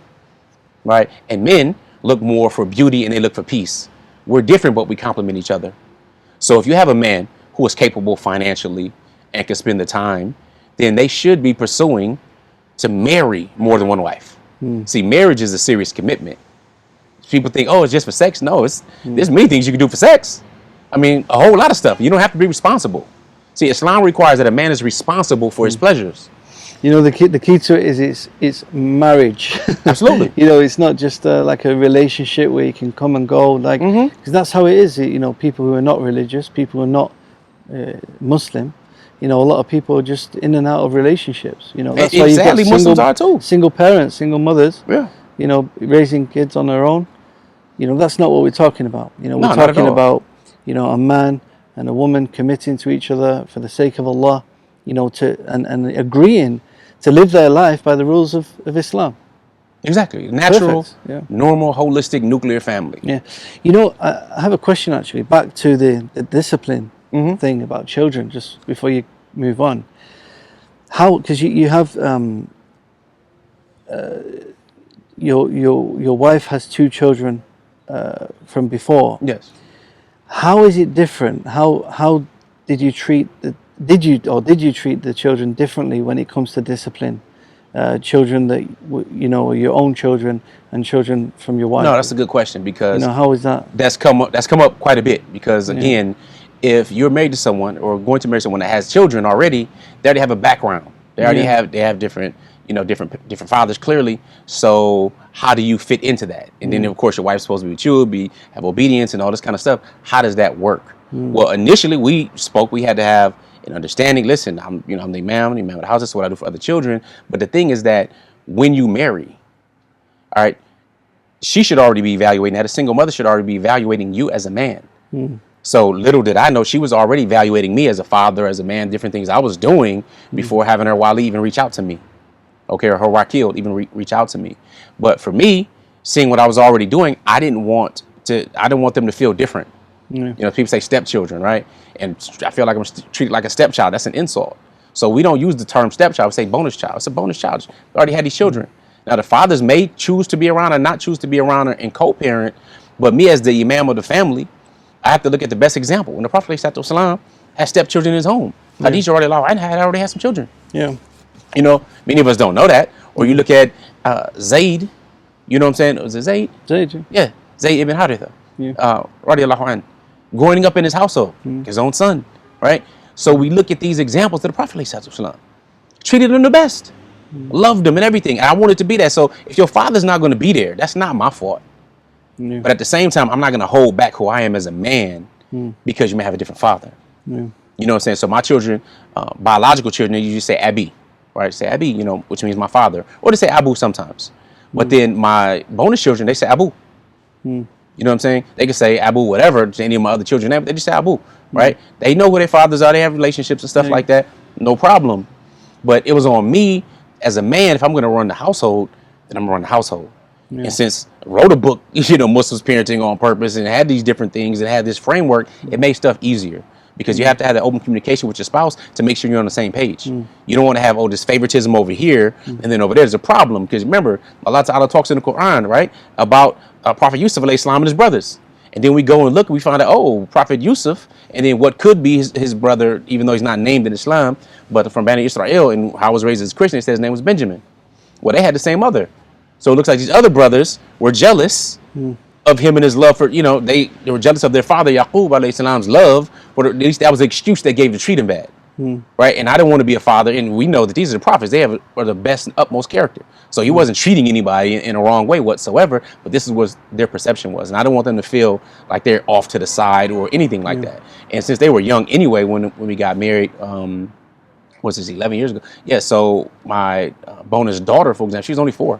Speaker 1: right? And men look more for beauty and they look for peace. We're different, but we complement each other. So if you have a man who is capable financially and can spend the time, then they should be pursuing to marry more than one wife. See, marriage is a serious commitment. People think, oh, it's just for sex. No, there's many things you can do for sex. I mean, a whole lot of stuff. You don't have to be responsible. See, Islam requires that a man is responsible for his pleasures.
Speaker 3: You know, the key to it is it's marriage.
Speaker 1: Absolutely.
Speaker 3: You know, it's not just like a relationship where you can come and go, like, because that's how it is. You know, people who are not religious, people who are not Muslim, you know, a lot of people are just in and out of relationships. You know, that's why
Speaker 1: exactly,
Speaker 3: you've got
Speaker 1: Muslims are too.
Speaker 3: Single parents, single mothers.
Speaker 1: Yeah.
Speaker 3: You know, raising kids on their own. You know, that's not what we're talking about. You know, we're
Speaker 1: No, not at
Speaker 3: talking
Speaker 1: all.
Speaker 3: about, you know, a man and a woman committing to each other for the sake of Allah. You know, and agreeing to live their life by the rules of Islam.
Speaker 1: Exactly. Natural,
Speaker 3: yeah.
Speaker 1: normal, holistic, nuclear family.
Speaker 3: Yeah. You know, I have a question actually, back to the discipline thing about children, just before you move on. How, because you have, your wife has 2 children from before.
Speaker 1: Yes.
Speaker 3: How is it different? How did you treat did you treat the children differently when it comes to discipline? Children that you know, your own children and children from your wife.
Speaker 1: No, that's a good question, because
Speaker 3: you know, how is that?
Speaker 1: That's come up quite a bit, because again, if you're married to someone or going to marry someone that has children already, they already have a background. They already have different, you know, different fathers clearly. So how do you fit into that? And then of course your wife's supposed to be with you, have obedience and all this kind of stuff. How does that work? Well, initially we had to have an understanding. Listen, I'm the man of the house. That's what I do for other children. But the thing is that when you marry, all right, she should already be evaluating that. A single mother should already be evaluating you as a man. So little did I know, she was already evaluating me as a father, as a man, different things I was doing before having her Wali even reach out to me. Okay, or her Wakil even reach out to me. But for me, seeing what I was already doing, I didn't want them to feel different. You know, people say stepchildren, right? And I feel like I'm treated like a stepchild. That's an insult. So we don't use the term stepchild. We say bonus child. It's a bonus child. We already had these children. Now the fathers may choose to be around or not choose to be around and co-parent, but me as the imam of the family, I have to look at the best example. When the Prophet ﷺ had stepchildren in his home, Khadija already had some children. Yeah. You know, many of us don't know that. Or you look at Zayd, you know what I'm saying? Was it Zayd?
Speaker 3: Zayd,
Speaker 1: yeah. Zayd ibn Haritha, radiallahu anhu, growing up in his household, his own son, right? So we look at these examples that the Prophet ﷺ treated them the best, loved them and everything. And I wanted to be that. So if your father's not going to be there, that's not my fault. But at the same time, I'm not going to hold back who I am as a man because you may have a different father. You know what I'm saying? So my children, biological children, you just say Abi, right? Say Abi, which means my father, or they say Abu sometimes. But then my bonus children, they say Abu. You know what I'm saying? They can say Abu whatever to any of my other children. They just say Abu, right? They know who their fathers are. They have relationships and stuff like that. No problem. But it was on me as a man. If I'm going to run the household, then I'm going to run the household. Yeah. And since I wrote a book, Muslims parenting on purpose, and had these different things and had this framework, it makes stuff easier. Because you have to have that open communication with your spouse to make sure you're on the same page. You don't want to have, this favoritism over here and then over there. There's a problem. Because remember, a lot of Allah talks in the Quran, right, about Prophet Yusuf alayhi salam and his brothers. And then we go and look and we find out, Prophet Yusuf, and then what could be his brother, even though he's not named in Islam, but from Bani Israel, and how I was raised as a Christian, it says his name was Benjamin. Well, they had the same mother. So it looks like these other brothers were jealous of him and his love for, they were jealous of their father, Yaqub alayhi salam's love, but at least that was the excuse they gave to treat him bad. Right? And I didn't want to be a father, and we know that these are the prophets. They are the best and utmost character. So he wasn't treating anybody in a wrong way whatsoever, but this is what their perception was. And I don't want them to feel like they're off to the side or anything like that. And since they were young anyway, when we got married, was this 11 years ago? Yeah, so my bonus daughter, for example, she was only 4.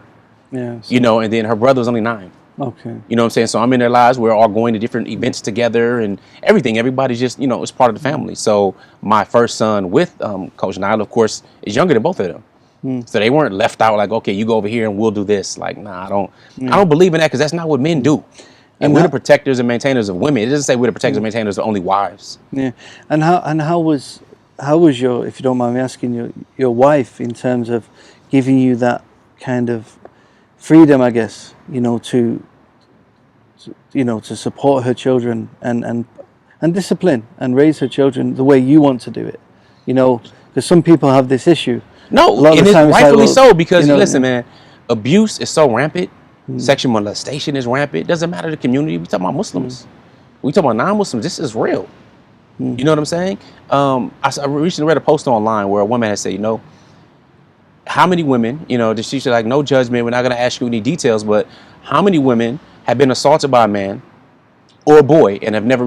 Speaker 1: Yeah. And then her brother was only 9. Okay. You know what I'm saying? So I'm in their lives. We're all going to different events together and everything. Everybody's just, it's part of the family. So my first son with Coach Nile, of course, is younger than both of them. So they weren't left out like, okay, you go over here and we'll do this. Like, nah, I don't believe in that because that's not what men do. And we're the protectors and maintainers of women. It doesn't say we're the protectors and maintainers of only wives. Yeah.
Speaker 3: And how was your, if you don't mind me asking, your wife in terms of giving you that kind of freedom, I guess, to support her children and discipline and raise her children the way you want to do it, because some people have this issue.
Speaker 1: No, and it's rightfully so, because listen, man, abuse is so rampant. Sexual molestation is rampant. It doesn't matter the community. We talking about Muslims. We talking about non-Muslims. This is real. You know what I'm saying? I recently read a post online where a woman had said, how many women, she said, like, no judgment, we're not going to ask you any details, but how many women have been assaulted by a man or a boy and have never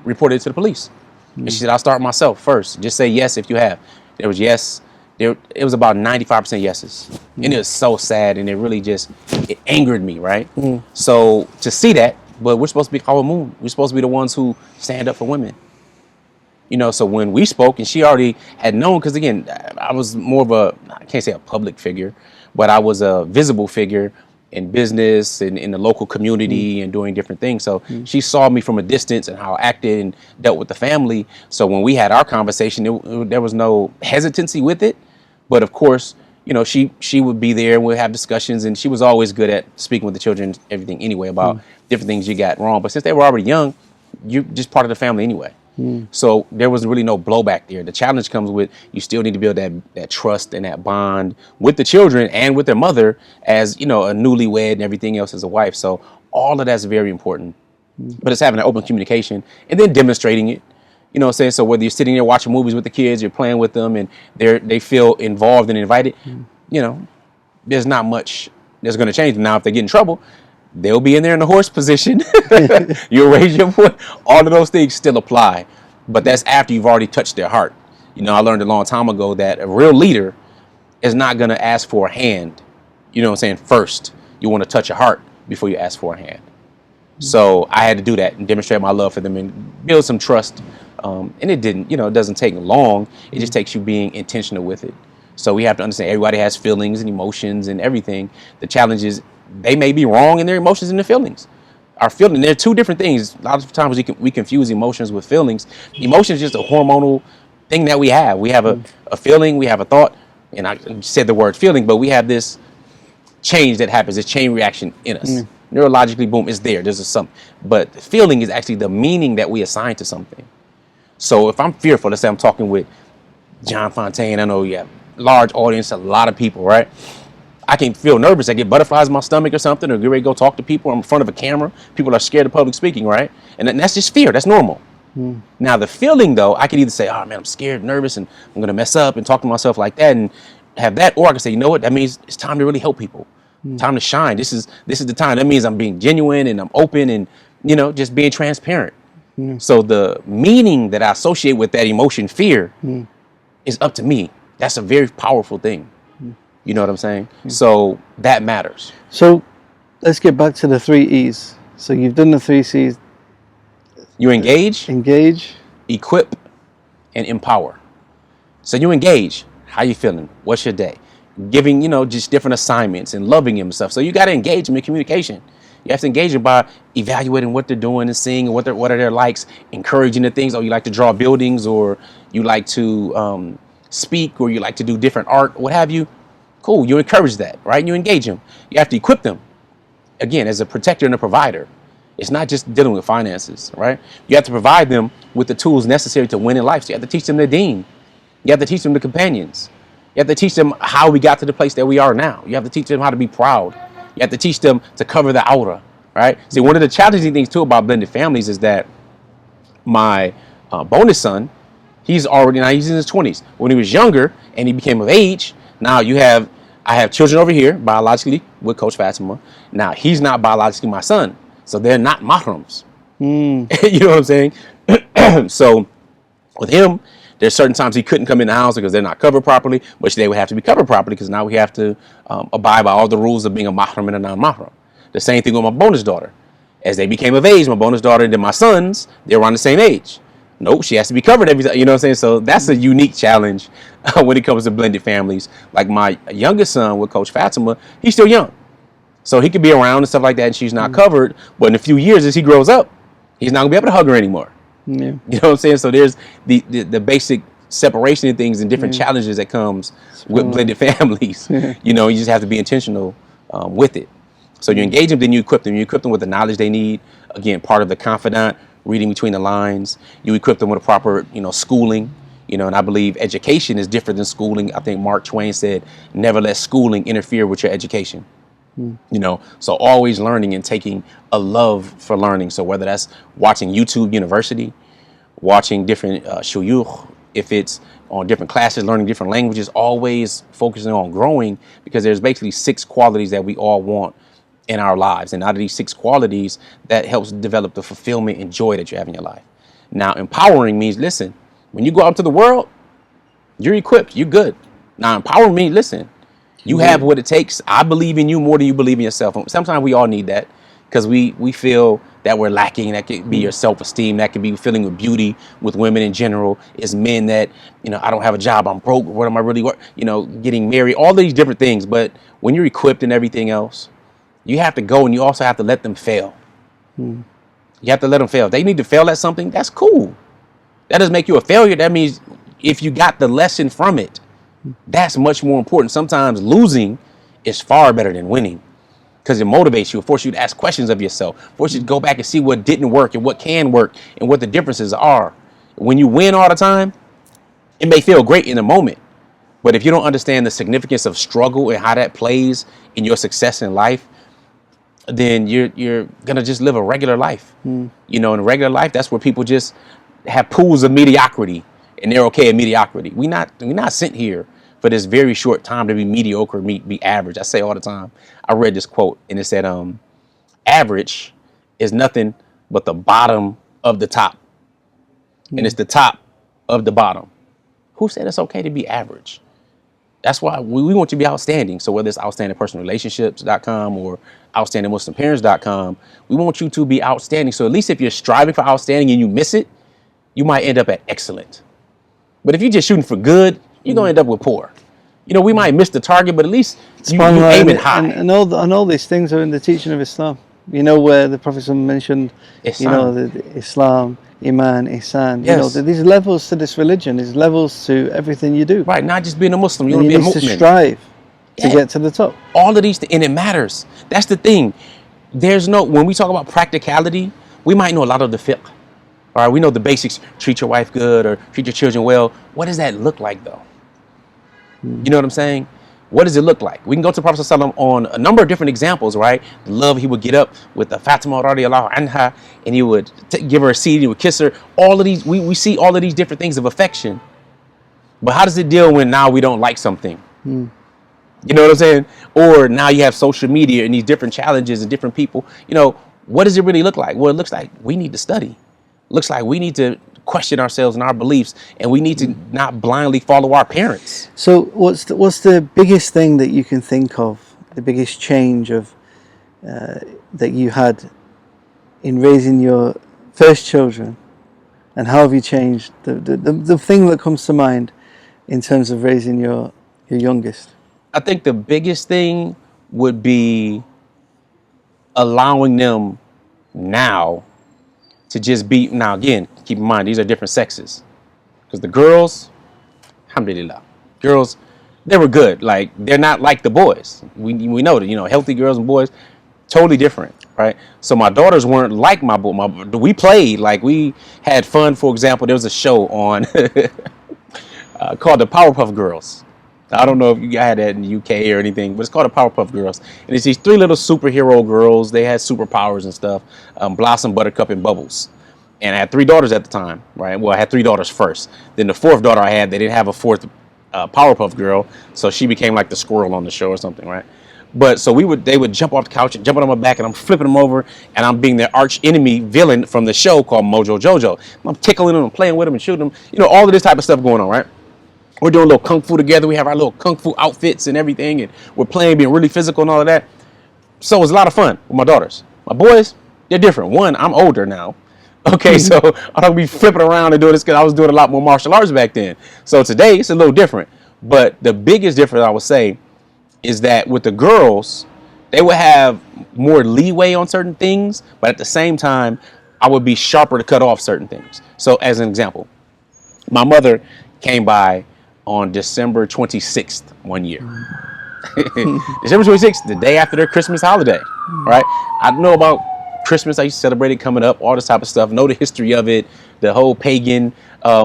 Speaker 1: reported it to the police? And she said, I'll start myself first. Just say yes if you have. There was yes. It was about 95% yeses. And it was so sad, and it angered me, right? So to see that, but we're supposed to be Qawamun. We're supposed to be the ones who stand up for women. So when we spoke, and she already had known, because again, I was more of I can't say a public figure, but I was a visible figure in business and in the local community and doing different things. So she saw me from a distance and how I acted and dealt with the family. So when we had our conversation, there was no hesitancy with it. But of course, she would be there and we'd have discussions, and she was always good at speaking with the children, everything anyway, about different things you got wrong. But since they were already young, you're just part of the family anyway. So there was really no blowback there. The challenge comes with, you still need to build that trust and that bond with the children and with their mother as, a newlywed and everything else as a wife. So all of that's very important. But it's having an open communication and then demonstrating it. You know what I'm saying? So whether you're sitting there watching movies with the kids, you're playing with them, and they feel involved and invited, there's not much that's going to change. Now, if they get in trouble, they'll be in there in the horse position. You'll raise your voice. All of those things still apply. But that's after you've already touched their heart. I learned a long time ago that a real leader is not going to ask for a hand. You know what I'm saying? First, you want to touch a heart before you ask for a hand. So I had to do that and demonstrate my love for them and build some trust. And it didn't, it doesn't take long. It just takes you being intentional with it. So we have to understand everybody has feelings and emotions and everything. The challenge is they may be wrong in their emotions and their feelings. Our feeling, they're two different things. A lot of times we confuse emotions with feelings. Emotion is just a hormonal thing that we have. We have a feeling, we have a thought, and I said the word feeling, but we have this change that happens, this chain reaction in us. Neurologically, boom, it's there. There's a something. But the feeling is actually the meaning that we assign to something. So if I'm fearful, let's say I'm talking with John Fontaine, I know you have a large audience, a lot of people, right? I can feel nervous. I get butterflies in my stomach or something, or get ready to go talk to people. I'm in front of a camera. People are scared of public speaking, right? And that's just fear. That's normal. Now, the feeling, though, I can either say, oh, man, I'm scared, nervous, and I'm going to mess up and talk to myself like that and have that. Or I can say, you know what? That means it's time to really help people. Time to shine. This is the time. That means I'm being genuine and I'm open and, just being transparent. So the meaning that I associate with that emotion, fear, is up to me. That's a very powerful thing. You know what I'm saying? So that matters.
Speaker 3: So let's get back to the 3 E's. So you've done the 3 C's.
Speaker 1: You engage, equip, and empower. So you engage. How you feeling? What's your day? Giving, just different assignments and loving him and stuff. So you got to engage them in communication. You have to engage them by evaluating what they're doing and seeing and what are their likes, encouraging the things. Oh, you like to draw buildings, or you like to speak, or you like to do different art, what have you. Cool. You encourage that, right? You engage them. You have to equip them. Again, as a protector and a provider. It's not just dealing with finances, right? You have to provide them with the tools necessary to win in life. So you have to teach them the deen. You have to teach them the companions. You have to teach them how we got to the place that we are now. You have to teach them how to be proud. You have to teach them to cover the aura, right? See, one of the challenging things too about blended families is that my bonus son, he's in his 20s. When he was younger and he became of age, now I have children over here biologically with Coach Fatima. Now he's not biologically my son. So they're not mahrams. You know what I'm saying? So with him, there's certain times he couldn't come in the house because they're not covered properly, which they would have to be covered properly because now we have to abide by all the rules of being a mahram and a non-mahram. The same thing with my bonus daughter. As they became of age, my bonus daughter and then my sons, they were around the same age. Nope, she has to be covered every time. You know what I'm saying? So that's a unique challenge when it comes to blended families. Like my youngest son with Coach Fatima, he's still young. So he could be around and stuff like that, and she's not covered. But in a few years, as he grows up, he's not gonna be able to hug her anymore. Yeah. You know what I'm saying? So there's the basic separation of things and different challenges that comes with blended families. You just have to be intentional with it. So you engage them, then you equip them. You equip them with the knowledge they need. Again, part of the confidant, reading between the lines. You equip them with a proper, schooling. And I believe education is different than schooling. I think Mark Twain said, never let schooling interfere with your education. So always learning and taking a love for learning. So whether that's watching YouTube University, watching different shuyukh, if it's on different classes, learning different languages, always focusing on growing, because there's basically 6 qualities that we all want in our lives. And out of these 6 qualities, that helps develop the fulfillment and joy that you have in your life. Now, empowering means, listen, when you go out to the world, you're equipped, you're good. Now, empowering means, listen, you have what it takes. I believe in you more than you believe in yourself. Sometimes we all need that because we feel that we're lacking. That could be your self-esteem. That could be feeling with beauty with women in general. It's men that, I don't have a job. I'm broke. What am I really worth? Getting married, all these different things. But when you're equipped and everything else, you have to go and you also have to let them fail. You have to let them fail. If they need to fail at something, that's cool. That doesn't make you a failure. That means if you got the lesson from it, that's much more important. Sometimes losing is far better than winning because it motivates you. It forces you to ask questions of yourself, forces you to go back and see what didn't work and what can work and what the differences are. When you win all the time, it may feel great in the moment, but if you don't understand the significance of struggle and how that plays in your success in life, then you're going to just live a regular life. In a regular life, that's where people just have pools of mediocrity. And they're okay at mediocrity. We're not sent here for this very short time to be mediocre, be average. I say all the time. I read this quote and it said, average is nothing but the bottom of the top. And it's the top of the bottom. Who said it's okay to be average? That's why we want you to be outstanding. So whether it's outstandingpersonalrelationships.com or outstandingmuslimparents.com, we want you to be outstanding. So at least if you're striving for outstanding and you miss it, you might end up at excellent. But if you're just shooting for good, you're going to end up with poor. We might miss the target, but at least you aim it high.
Speaker 3: And all these things are in the teaching of Islam. Where the Prophet mentioned, the Islam, Iman, Ihsan.
Speaker 1: Yes.
Speaker 3: These levels to this religion, these levels to everything you do.
Speaker 1: Right, not just being a Muslim. You want to be a mu'min.
Speaker 3: To strive to get to the top.
Speaker 1: All of these, and it matters. That's the thing. When we talk about practicality, we might know a lot of the fiqh. All right, we know the basics, treat your wife good or treat your children well. What does that look like, though? You know what I'm saying? What does it look like? We can go to Prophet ﷺ on a number of different examples, right? The love, he would get up with the Fatima radiallahu anha, and he would give her a seat, he would kiss her. All of these, we see all of these different things of affection. But how does it deal when now we don't like something? You know what I'm saying? Or now you have social media and these different challenges and different people. What does it really look like? Well, it looks like we need to study. Looks like we need to question ourselves and our beliefs, and we need to not blindly follow our parents.
Speaker 3: So what's the biggest thing that you can think of, the biggest change of that you had in raising your first children, and how have you changed? The thing that comes to mind in terms of raising your youngest.
Speaker 1: I think the biggest thing would be allowing them now to just be, now again, keep in mind, these are different sexes. Because the girls, alhamdulillah, girls, they were good. Like, they're not like the boys. We know that, you know, healthy girls and boys, totally different, right? So my daughters weren't like my boy. We played, like, we had fun. For example, there was a show on called the Powerpuff Girls. I don't know if you had that in the UK or anything, but it's called the Powerpuff Girls. And it's these 3 little superhero girls. They had superpowers and stuff. Blossom, Buttercup, and Bubbles. And I had 3 daughters at the time, right? Well, I had 3 daughters first. Then the 4th daughter I had, they didn't have a 4th Powerpuff Girl, so she became like the squirrel on the show or something, right? But so they would jump off the couch and jump on my back, and I'm flipping them over, and I'm being their arch enemy villain from the show called Mojo Jojo. I'm tickling them and playing with them and shooting them. You know, all of this type of stuff going on, right? We're doing a little kung fu together. We have our little kung fu outfits and everything, and we're playing, being really physical and all of that. So it was a lot of fun with my daughters. My boys, they're different. One, I'm older now. Okay, so I don't be flipping around and doing this because I was doing a lot more martial arts back then. So today it's a little different. But the biggest difference I would say is that with the girls, they would have more leeway on certain things, but at the same time, I would be sharper to cut off certain things. So as an example, my mother came by on December 26th one year. December 26th, the day after their Christmas holiday, right? I know about Christmas. I used to celebrate it coming up, all this type of stuff, know the history of it, the whole pagan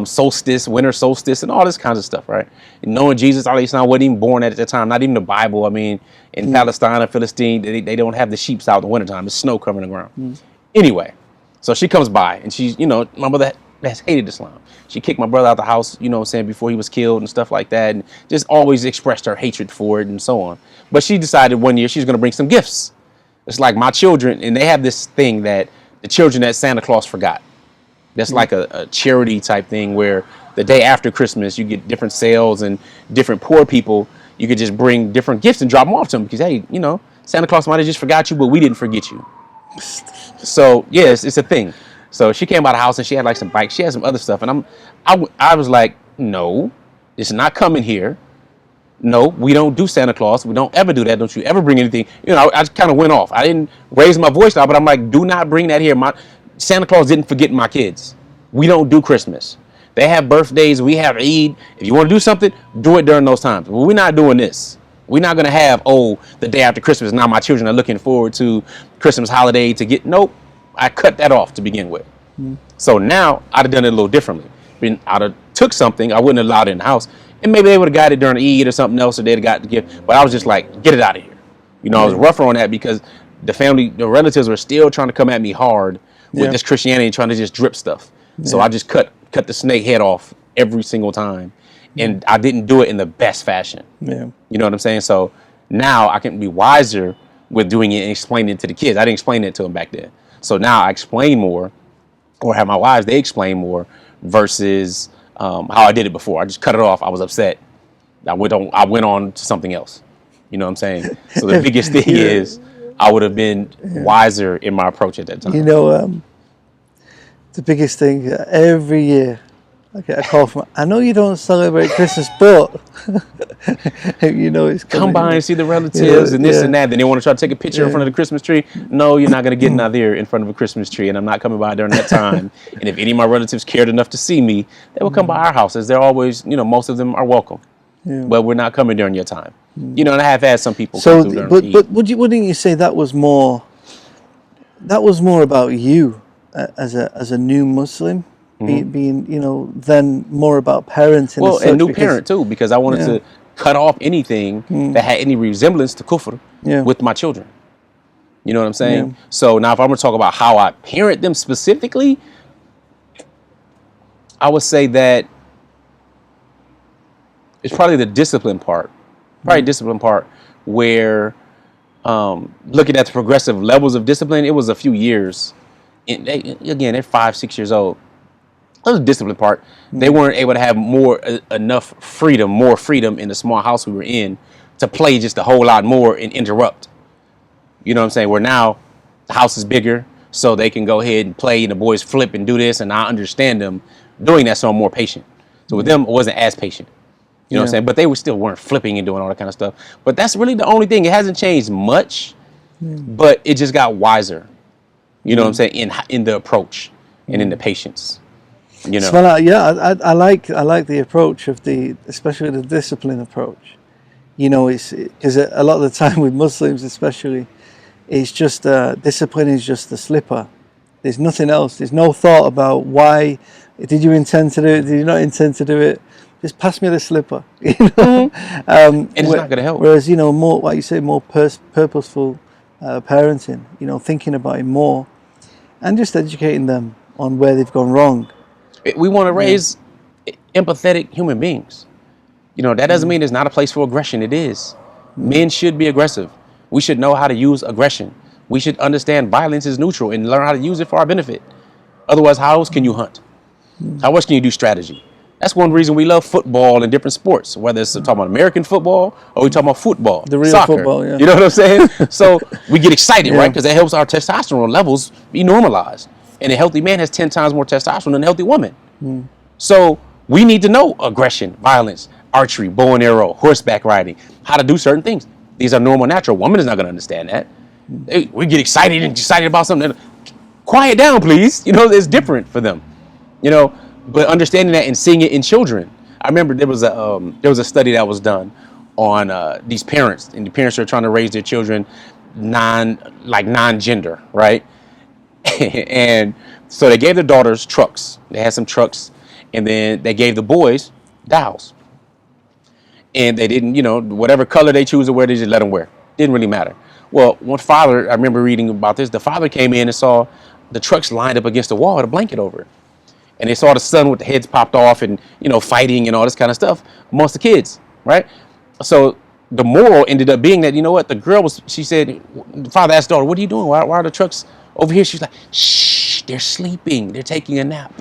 Speaker 1: solstice, winter solstice, and all this kinds of stuff, right? And knowing Jesus, alayhi salam, wasn't even born at the time, not even the Bible. I mean, in Palestine and Philistine, they don't have the sheep out in the wintertime. It's snow covering the ground. Anyway, so she comes by, and she's, you know, my mother has hated Islam. She kicked my brother out the house, you know what I'm saying, before he was killed and stuff like that, and just always expressed her hatred for it and so on. But she decided one year she's going to bring some gifts. It's like my children, and they have this thing that the children that Santa Claus forgot. That's like a charity type thing where the day after Christmas, you get different sales and different poor people. You could just bring different gifts and drop them off to them because, hey, you know, Santa Claus might have just forgot you, but we didn't forget you. So, yes, it's a thing. So she came out of the house and she had like some bikes. She had some other stuff. And I was like, no, it's not coming here. No, we don't do Santa Claus. We don't ever do that. Don't you ever bring anything. You know, I just kind of went off. I didn't raise my voice loud, but I'm like, do not bring that here. Santa Claus didn't forget my kids. We don't do Christmas. They have birthdays. We have Eid. If you want to do something, do it during those times. But we're not doing this. We're not going to have, the day after Christmas. Now my children are looking forward to Christmas holiday to get, nope. I cut that off to begin with. So now I'd have done it a little differently. I'd have took something, I wouldn't have allowed it in the house, and maybe they would have got it during Eid or something else, or they'd have got the gift. But I was just like, get it out of here. You know, I was rougher on that because the relatives were still trying to come at me hard with this Christianity and trying to just drip stuff. So I just cut the snake head off every single time, and I didn't do it in the best fashion. You know what I'm saying? So now I can be wiser with doing it and explaining it to the kids. I didn't explain it to them back then. So now I explain more, or have my wives, they explain more versus how I did it before. I just cut it off. I was upset. I went on to something else. You know what I'm saying? So the biggest thing is I would have been wiser in my approach at that time.
Speaker 3: You know, the biggest thing, every year I get a call from, I know you don't celebrate Christmas, but you know it's coming.
Speaker 1: Come by and see the relatives and this and that. Then they want to try to take a picture in front of the Christmas tree. No, you're not going to get Nazir in front of a Christmas tree, and I'm not coming by during that time. And if any of my relatives cared enough to see me, they will come by our houses. They're always, you know, most of them are welcome. But we're not coming during your time. You know, and I have had some people come through during the
Speaker 3: But wouldn't you say that was more about you as a new Muslim? Being, you know, then more about parenting.
Speaker 1: Well, and new parent too, because I wanted to cut off anything that had any resemblance to kufr with my children. You know what I'm saying? So now if I'm going to talk about how I parent them specifically, I would say that it's probably the discipline part. Discipline part where looking at the progressive levels of discipline, it was a few years. Again, they're 5-6 years old. That was the discipline part. They weren't able to have enough freedom, more freedom in the small house we were in to play just a whole lot more and interrupt. You know what I'm saying? Where now the house is bigger, so they can go ahead and play, and the boys flip and do this, and I understand them doing that, so I'm more patient. So with them, I wasn't as patient. You know what I'm saying? But they still weren't flipping and doing all that kind of stuff. But that's really the only thing. It hasn't changed much, but it just got wiser. You know what I'm saying? In the approach and in the patience. You know.
Speaker 3: Well, I like the approach of especially the discipline approach. You know, it's because a lot of the time with Muslims, especially, it's just discipline is just the slipper. There's nothing else. There's no thought about why. Did you intend to do it? Did you not intend to do it? Just pass me the slipper. You know,
Speaker 1: and it's not going to help.
Speaker 3: Whereas, you know, more like you say, more purposeful parenting. You know, thinking about it more, and just educating them on where they've gone wrong.
Speaker 1: We want to raise empathetic human beings. You know, that doesn't mean there's not a place for aggression. It is. Men should be aggressive. We should know how to use aggression. We should understand violence is neutral and learn how to use it for our benefit. Otherwise, how else can you hunt? How else can you do strategy? That's one reason we love football and different sports, whether it's talking about American football or we talking about football,
Speaker 3: the real
Speaker 1: soccer.
Speaker 3: Football, yeah.
Speaker 1: You know what I'm saying? So we get excited, right? Because that helps our testosterone levels be normalized. And a healthy man has 10 times more testosterone than a healthy woman. So we need to know aggression, violence, archery, bow and arrow, horseback riding, how to do certain things. These are normal, natural. Woman is not going to understand that. We get excited about something. Quiet down, please. You know, it's different for them. You know, but understanding that and seeing it in children. I remember there was a study that was done on these parents, and the parents are trying to raise their children non-gender, right? And so they gave their daughters trucks. They had some trucks, and then they gave the boys dowels. And they didn't, you know, whatever color they choose to wear, they just let them wear. Didn't really matter. Well, one father, I remember reading about this, the father came in and saw the trucks lined up against the wall with a blanket over it. And they saw the son with the heads popped off and, you know, fighting and all this kind of stuff amongst the kids, right? So the moral ended up being that, you know what, the girl she said, the father asked the daughter, what are you doing? Why are the trucks over here? She's like, shh, they're sleeping. They're taking a nap.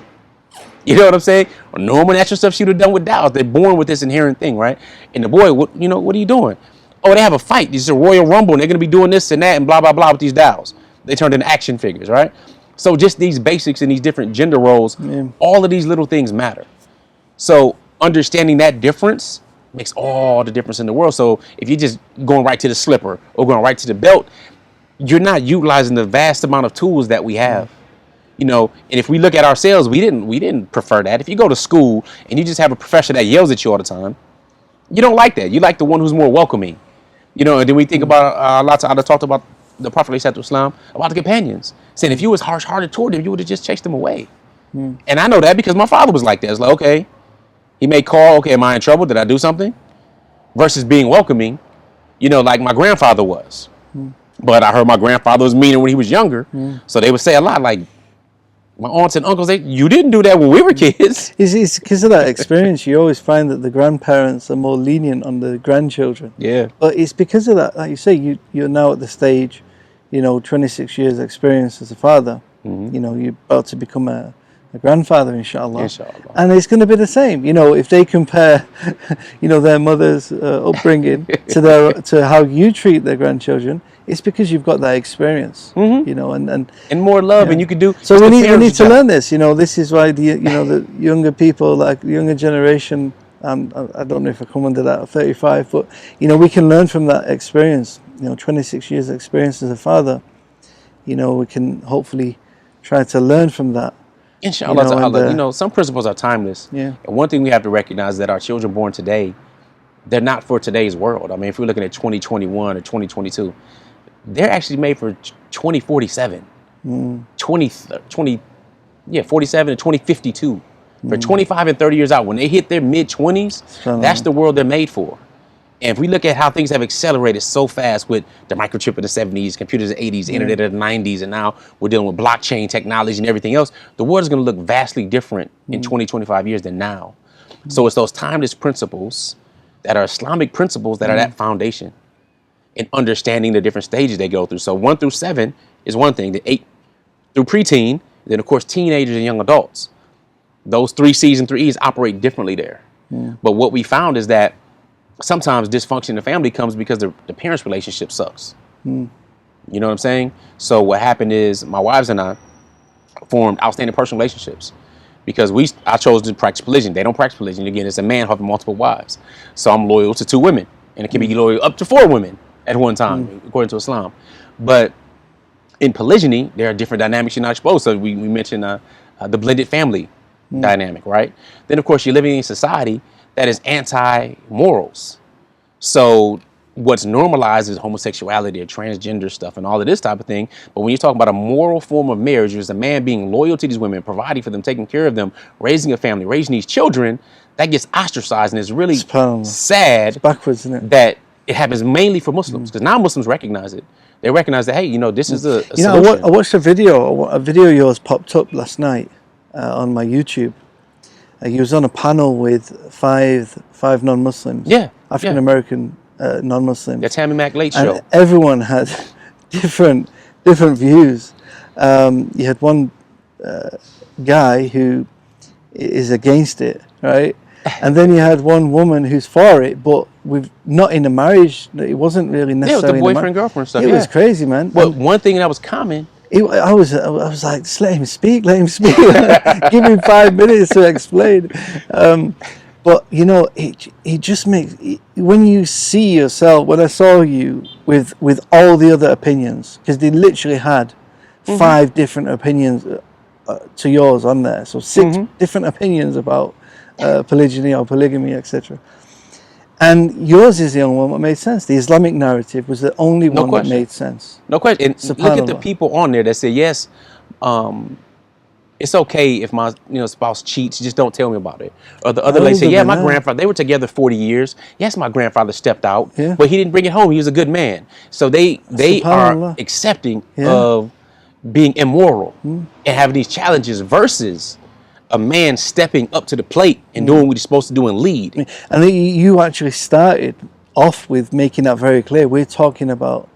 Speaker 1: You know what I'm saying? Or normal natural stuff she would have done with dowels. They're born with this inherent thing, right? And the boy, what are you doing? Oh, they have a fight. This is a Royal Rumble, and they're going to be doing this and that and blah, blah, blah with these dowels. They turned into action figures, right? So just these basics and these different gender roles, all of these little things matter. So understanding that difference makes all the difference in the world. So if you're just going right to the slipper or going right to the belt, you're not utilizing the vast amount of tools that we have. You know, and if we look at ourselves, we didn't prefer that. If you go to school and you just have a professor that yells at you all the time, you don't like that. You like the one who's more welcoming. You know, and then we think about lots of others talked about the Prophet ﷺ about the companions, saying if you was harsh-hearted toward them, you would have just chased them away. And I know that because my father was like that. It's like, okay, he may call, okay, am I in trouble? Did I do something? Versus being welcoming, you know, like my grandfather was. But I heard my grandfather was meaner when he was younger. So they would say a lot like, my aunts and uncles, you didn't do that when we were kids.
Speaker 3: It's because of that experience. You always find that the grandparents are more lenient on the grandchildren.
Speaker 1: Yeah.
Speaker 3: But it's because of that, like you say, you're now at the stage, you know, 26 years experience as a father. You know, you're about to become a grandfather, inshallah. And it's going to be the same. You know, if they compare, you know, their mother's upbringing to how you treat their grandchildren, it's because you've got that experience, you know, and
Speaker 1: more love, and you can do.
Speaker 3: So we need to learn this. You know, this is why the younger people, like the younger generation. I don't know if I come under that 35, but you know, we can learn from that experience. You know, 26 years experience as a father. You know, we can hopefully try to learn from that.
Speaker 1: Inshallah, you know, some principles are timeless.
Speaker 3: Yeah.
Speaker 1: And one thing we have to recognize is that our children born today, they're not for today's world. I mean, if we're looking at 2021 or 2022, they're actually made for 2047, 47 and 2052. For 25 and 30 years out, when they hit their mid-20s, that's the world they're made for. And if we look at how things have accelerated so fast with the microchip in the 70s, computers in the 80s, internet in the 90s, and now we're dealing with blockchain technology and everything else, the world is going to look vastly different in 20, 25 years than now. So it's those timeless principles that are Islamic principles that are that foundation in understanding the different stages they go through. So 1 through 7 is one thing, the 8 through preteen, then of course teenagers and young adults. Those 3 C's and 3 E's operate differently there. But what we found is that sometimes dysfunction in the family comes because the parents' relationship sucks. You know what I'm saying? So what happened is my wives and I formed outstanding personal relationships because I chose to practice polygyny. They don't practice polygyny. Again, it's a man having multiple wives. So I'm loyal to 2 women, and it can be loyal up to 4 women at one time, according to Islam. But in polygyny, there are different dynamics you're not exposed. So we mentioned the blended family dynamic, right? Then, of course, you're living in a society that is anti-morals. So what's normalized is homosexuality or transgender stuff and all of this type of thing. But when you're talking about a moral form of marriage, there's a man being loyal to these women, providing for them, taking care of them, raising a family, raising these children, that gets ostracized. And it's really sad.
Speaker 3: It's backwards, isn't it?
Speaker 1: That it happens mainly for Muslims, because non-Muslims recognize it. They recognize that, hey, you know, this is a
Speaker 3: you know, I watched a video of yours popped up last night on my YouTube. You was on a panel with five non-Muslims.
Speaker 1: Yeah.
Speaker 3: African-American non-Muslims.
Speaker 1: The Tammy Mac Late Show.
Speaker 3: And everyone had different views. You had one guy who is against it, right? And then you had one woman who's for it, but not in a marriage. It wasn't really necessarily.
Speaker 1: Yeah, with the boyfriend girlfriend stuff.
Speaker 3: It was crazy, man.
Speaker 1: Well, one thing that was common.
Speaker 3: I was like, just let him speak. Give him 5 minutes to explain. But you know, it just makes, when you see yourself, when I saw you with all the other opinions, because they literally had 5 different opinions to yours on there, so 6 different opinions about polygyny or polygamy, etc. And yours is the only one that made sense. The Islamic narrative was the only one that made sense.
Speaker 1: No question. And look at the people on there that say, yes, it's okay if my spouse cheats, just don't tell me about it. Or the other lady say, yeah, my grandfather, they were together 40 years. Yes, my grandfather stepped out, but he didn't bring it home. He was a good man. So they are accepting of being immoral and having these challenges versus a man stepping up to the plate and doing what he's supposed to do and lead.
Speaker 3: And you actually started off with making that very clear. We're talking about,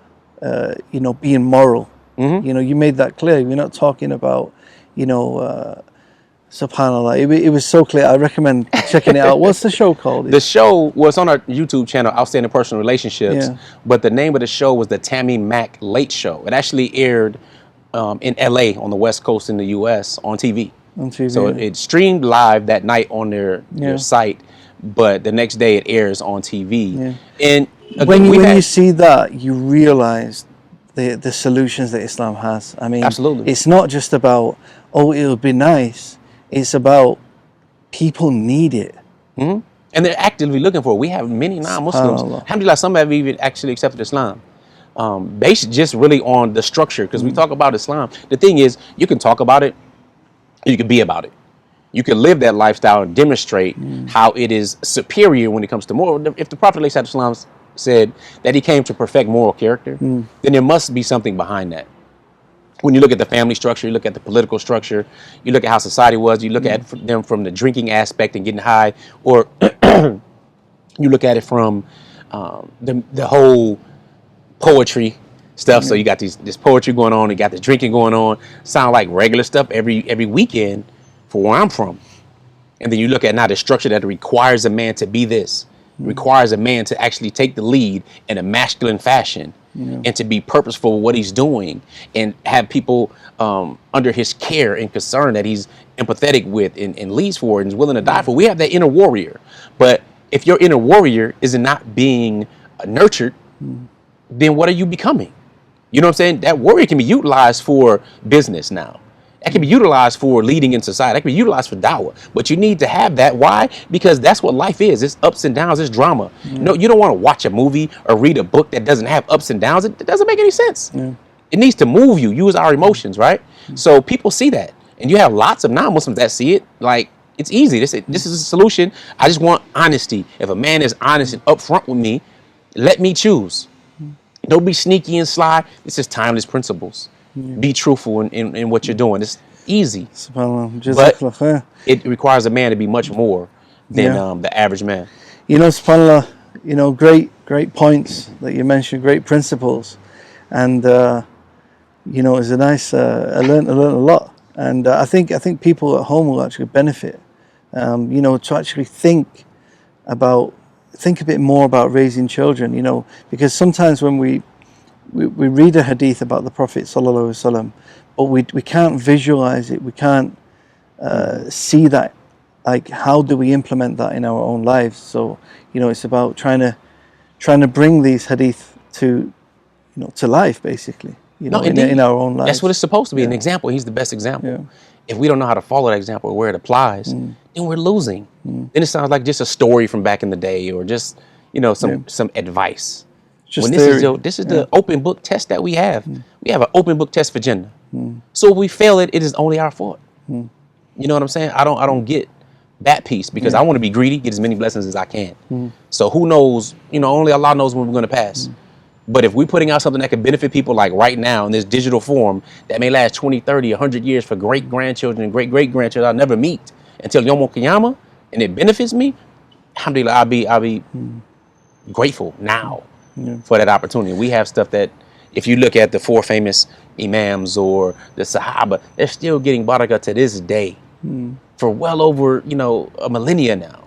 Speaker 3: being moral. You made that clear. We're not talking about, subhanAllah. It was so clear. I recommend checking it out. What's the show called?
Speaker 1: The show was on our YouTube channel, Outstanding Personal Relationships. But the name of the show was the Tammy Mac Late Show. It actually aired in LA on the West Coast in the US on TV. So it streamed live that night on their site, but the next day it airs on TV. And
Speaker 3: when you see that, you realize the solutions that Islam has. I mean,
Speaker 1: absolutely,
Speaker 3: it's not just about, oh, it would be nice. It's about people need it.
Speaker 1: And they're actively looking for it. We have many non-Muslims. Alhamdulillah, some have even actually accepted Islam. Based just really on the structure, because we talk about Islam. The thing is, you can talk about it, you can be about it. You can live that lifestyle and demonstrate how it is superior when it comes to moral. If the Prophet ﷺ said that he came to perfect moral character, then there must be something behind that. When you look at the family structure, you look at the political structure, you look at how society was, you look at them from the drinking aspect and getting high, or you look at it from the whole poetry stuff. So you got this poetry going on, you got this drinking going on, sound like regular stuff every weekend for where I'm from. And then you look at now the structure that requires a man to be this, requires a man to actually take the lead in a masculine fashion and to be purposeful with what he's doing and have people under his care and concern that he's empathetic with and leads for and is willing to die for. We have that inner warrior. But if your inner warrior is not being nurtured, then what are you becoming? You know what I'm saying? That warrior can be utilized for business now. That can be utilized for leading in society. That can be utilized for dawah. But you need to have that. Why? Because that's what life is. It's ups and downs. It's drama. No, you don't want to watch a movie or read a book that doesn't have ups and downs. It doesn't make any sense. It needs to move you. Use our emotions, right? So people see that. And you have lots of non-Muslims that see it. Like, it's easy. This is a solution. I just want honesty. If a man is honest and upfront with me, let me choose. Don't be sneaky and sly. This is timeless principles. Be truthful in what you're doing. It's easy. But it requires a man to be much more than the average man.
Speaker 3: SubhanAllah, great points that you mentioned, great principles. And, it was a nice, I learned a lot. And I think people at home will actually benefit, to actually think a bit more about raising children, because sometimes when we read a hadith about the Prophet sallallahu alaihi wasallam, but we can't visualize it, we can't see that, like how do we implement that in our own lives? So it's about trying to bring these hadith to life, basically, in our own lives.
Speaker 1: That's what it's supposed to be, an example. He's the best example.
Speaker 3: Yeah.
Speaker 1: If we don't know how to follow that example or where it applies, then we're losing. Then it sounds like just a story from back in the day, or just some advice.
Speaker 3: Just
Speaker 1: this is the open book test that we have. We have an open book test for Jannah. So if we fail it, it is only our fault. You know what I'm saying? I don't get that piece, because I want to be greedy, get as many blessings as I can. So who knows? Only Allah knows when we're going to pass. But if we're putting out something that could benefit people, like right now in this digital form, that may last 20, 30, 100 years for great-grandchildren and great-great-grandchildren I'll never meet until Yom Qiyamah, and it benefits me, alhamdulillah, I'll be grateful now for that opportunity. We have stuff that, if you look at the 4 famous imams or the Sahaba, they're still getting barakah to this day for well over, a millennia now.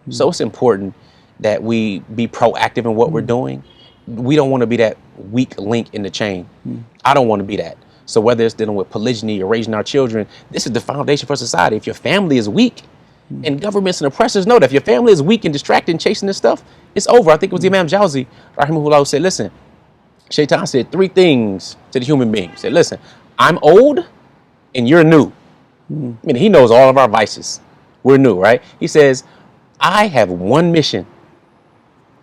Speaker 1: So it's important that we be proactive in what we're doing. We don't want to be that weak link in the chain. I don't want to be that. So whether it's dealing with polygyny or raising our children, this is the foundation for society. If your family is weak, and governments and oppressors know that if your family is weak and distracted and chasing this stuff, it's over. I think it was Imam Jawzi, rahimahullah, who said, listen, Shaitan said 3 things to the human being. He said, listen, I'm old and you're new. I mean, he knows all of our vices. We're new, right? He says, I have one mission.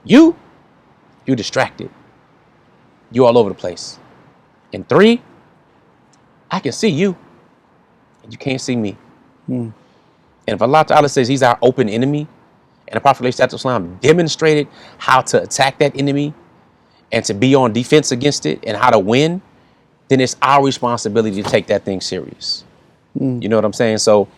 Speaker 1: You're distracted. You all over the place. And 3, I can see you and you can't see me. And if Allah Ta'ala says he's our open enemy, and the Prophet ﷺ demonstrated how to attack that enemy and to be on defense against it and how to win, then it's our responsibility to take that thing serious. You know what I'm saying? So,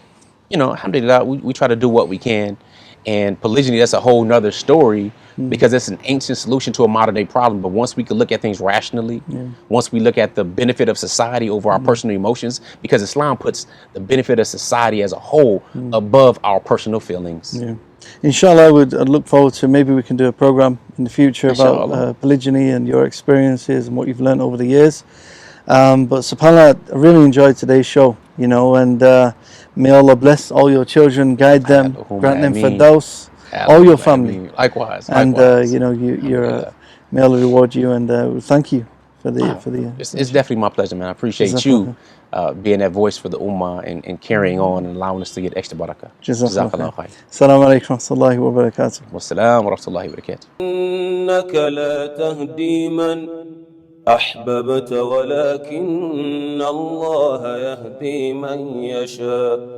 Speaker 1: alhamdulillah, we try to do what we can. And polygyny, that's a whole nother story, because it's an ancient solution to a modern day problem. But once we can look at things rationally, once we look at the benefit of society over our personal emotions, because Islam puts the benefit of society as a whole above our personal feings.
Speaker 3: Inshallah, I'd look forward to, maybe we can do a program in the future about polygyny and your experiences and what you've learned over the years. But subhanAllah, I really enjoyed today's show, and may Allah bless all your children, guide them, grant them firdaus, all your family.
Speaker 1: Likewise.
Speaker 3: And may Allah reward you, and thank you for the.
Speaker 1: It's definitely my pleasure, man. I appreciate you being that voice for the ummah and carrying on and allowing us to get extra barakah.
Speaker 3: Jazakallah khair. Assalamu alaikum wa rahmatullahi wa barakatuh.
Speaker 1: Wassalam wa rahmatullahi wa barakatuh.
Speaker 2: إنك لا تهدي من أحببت ولكن الله يهدي من يشاء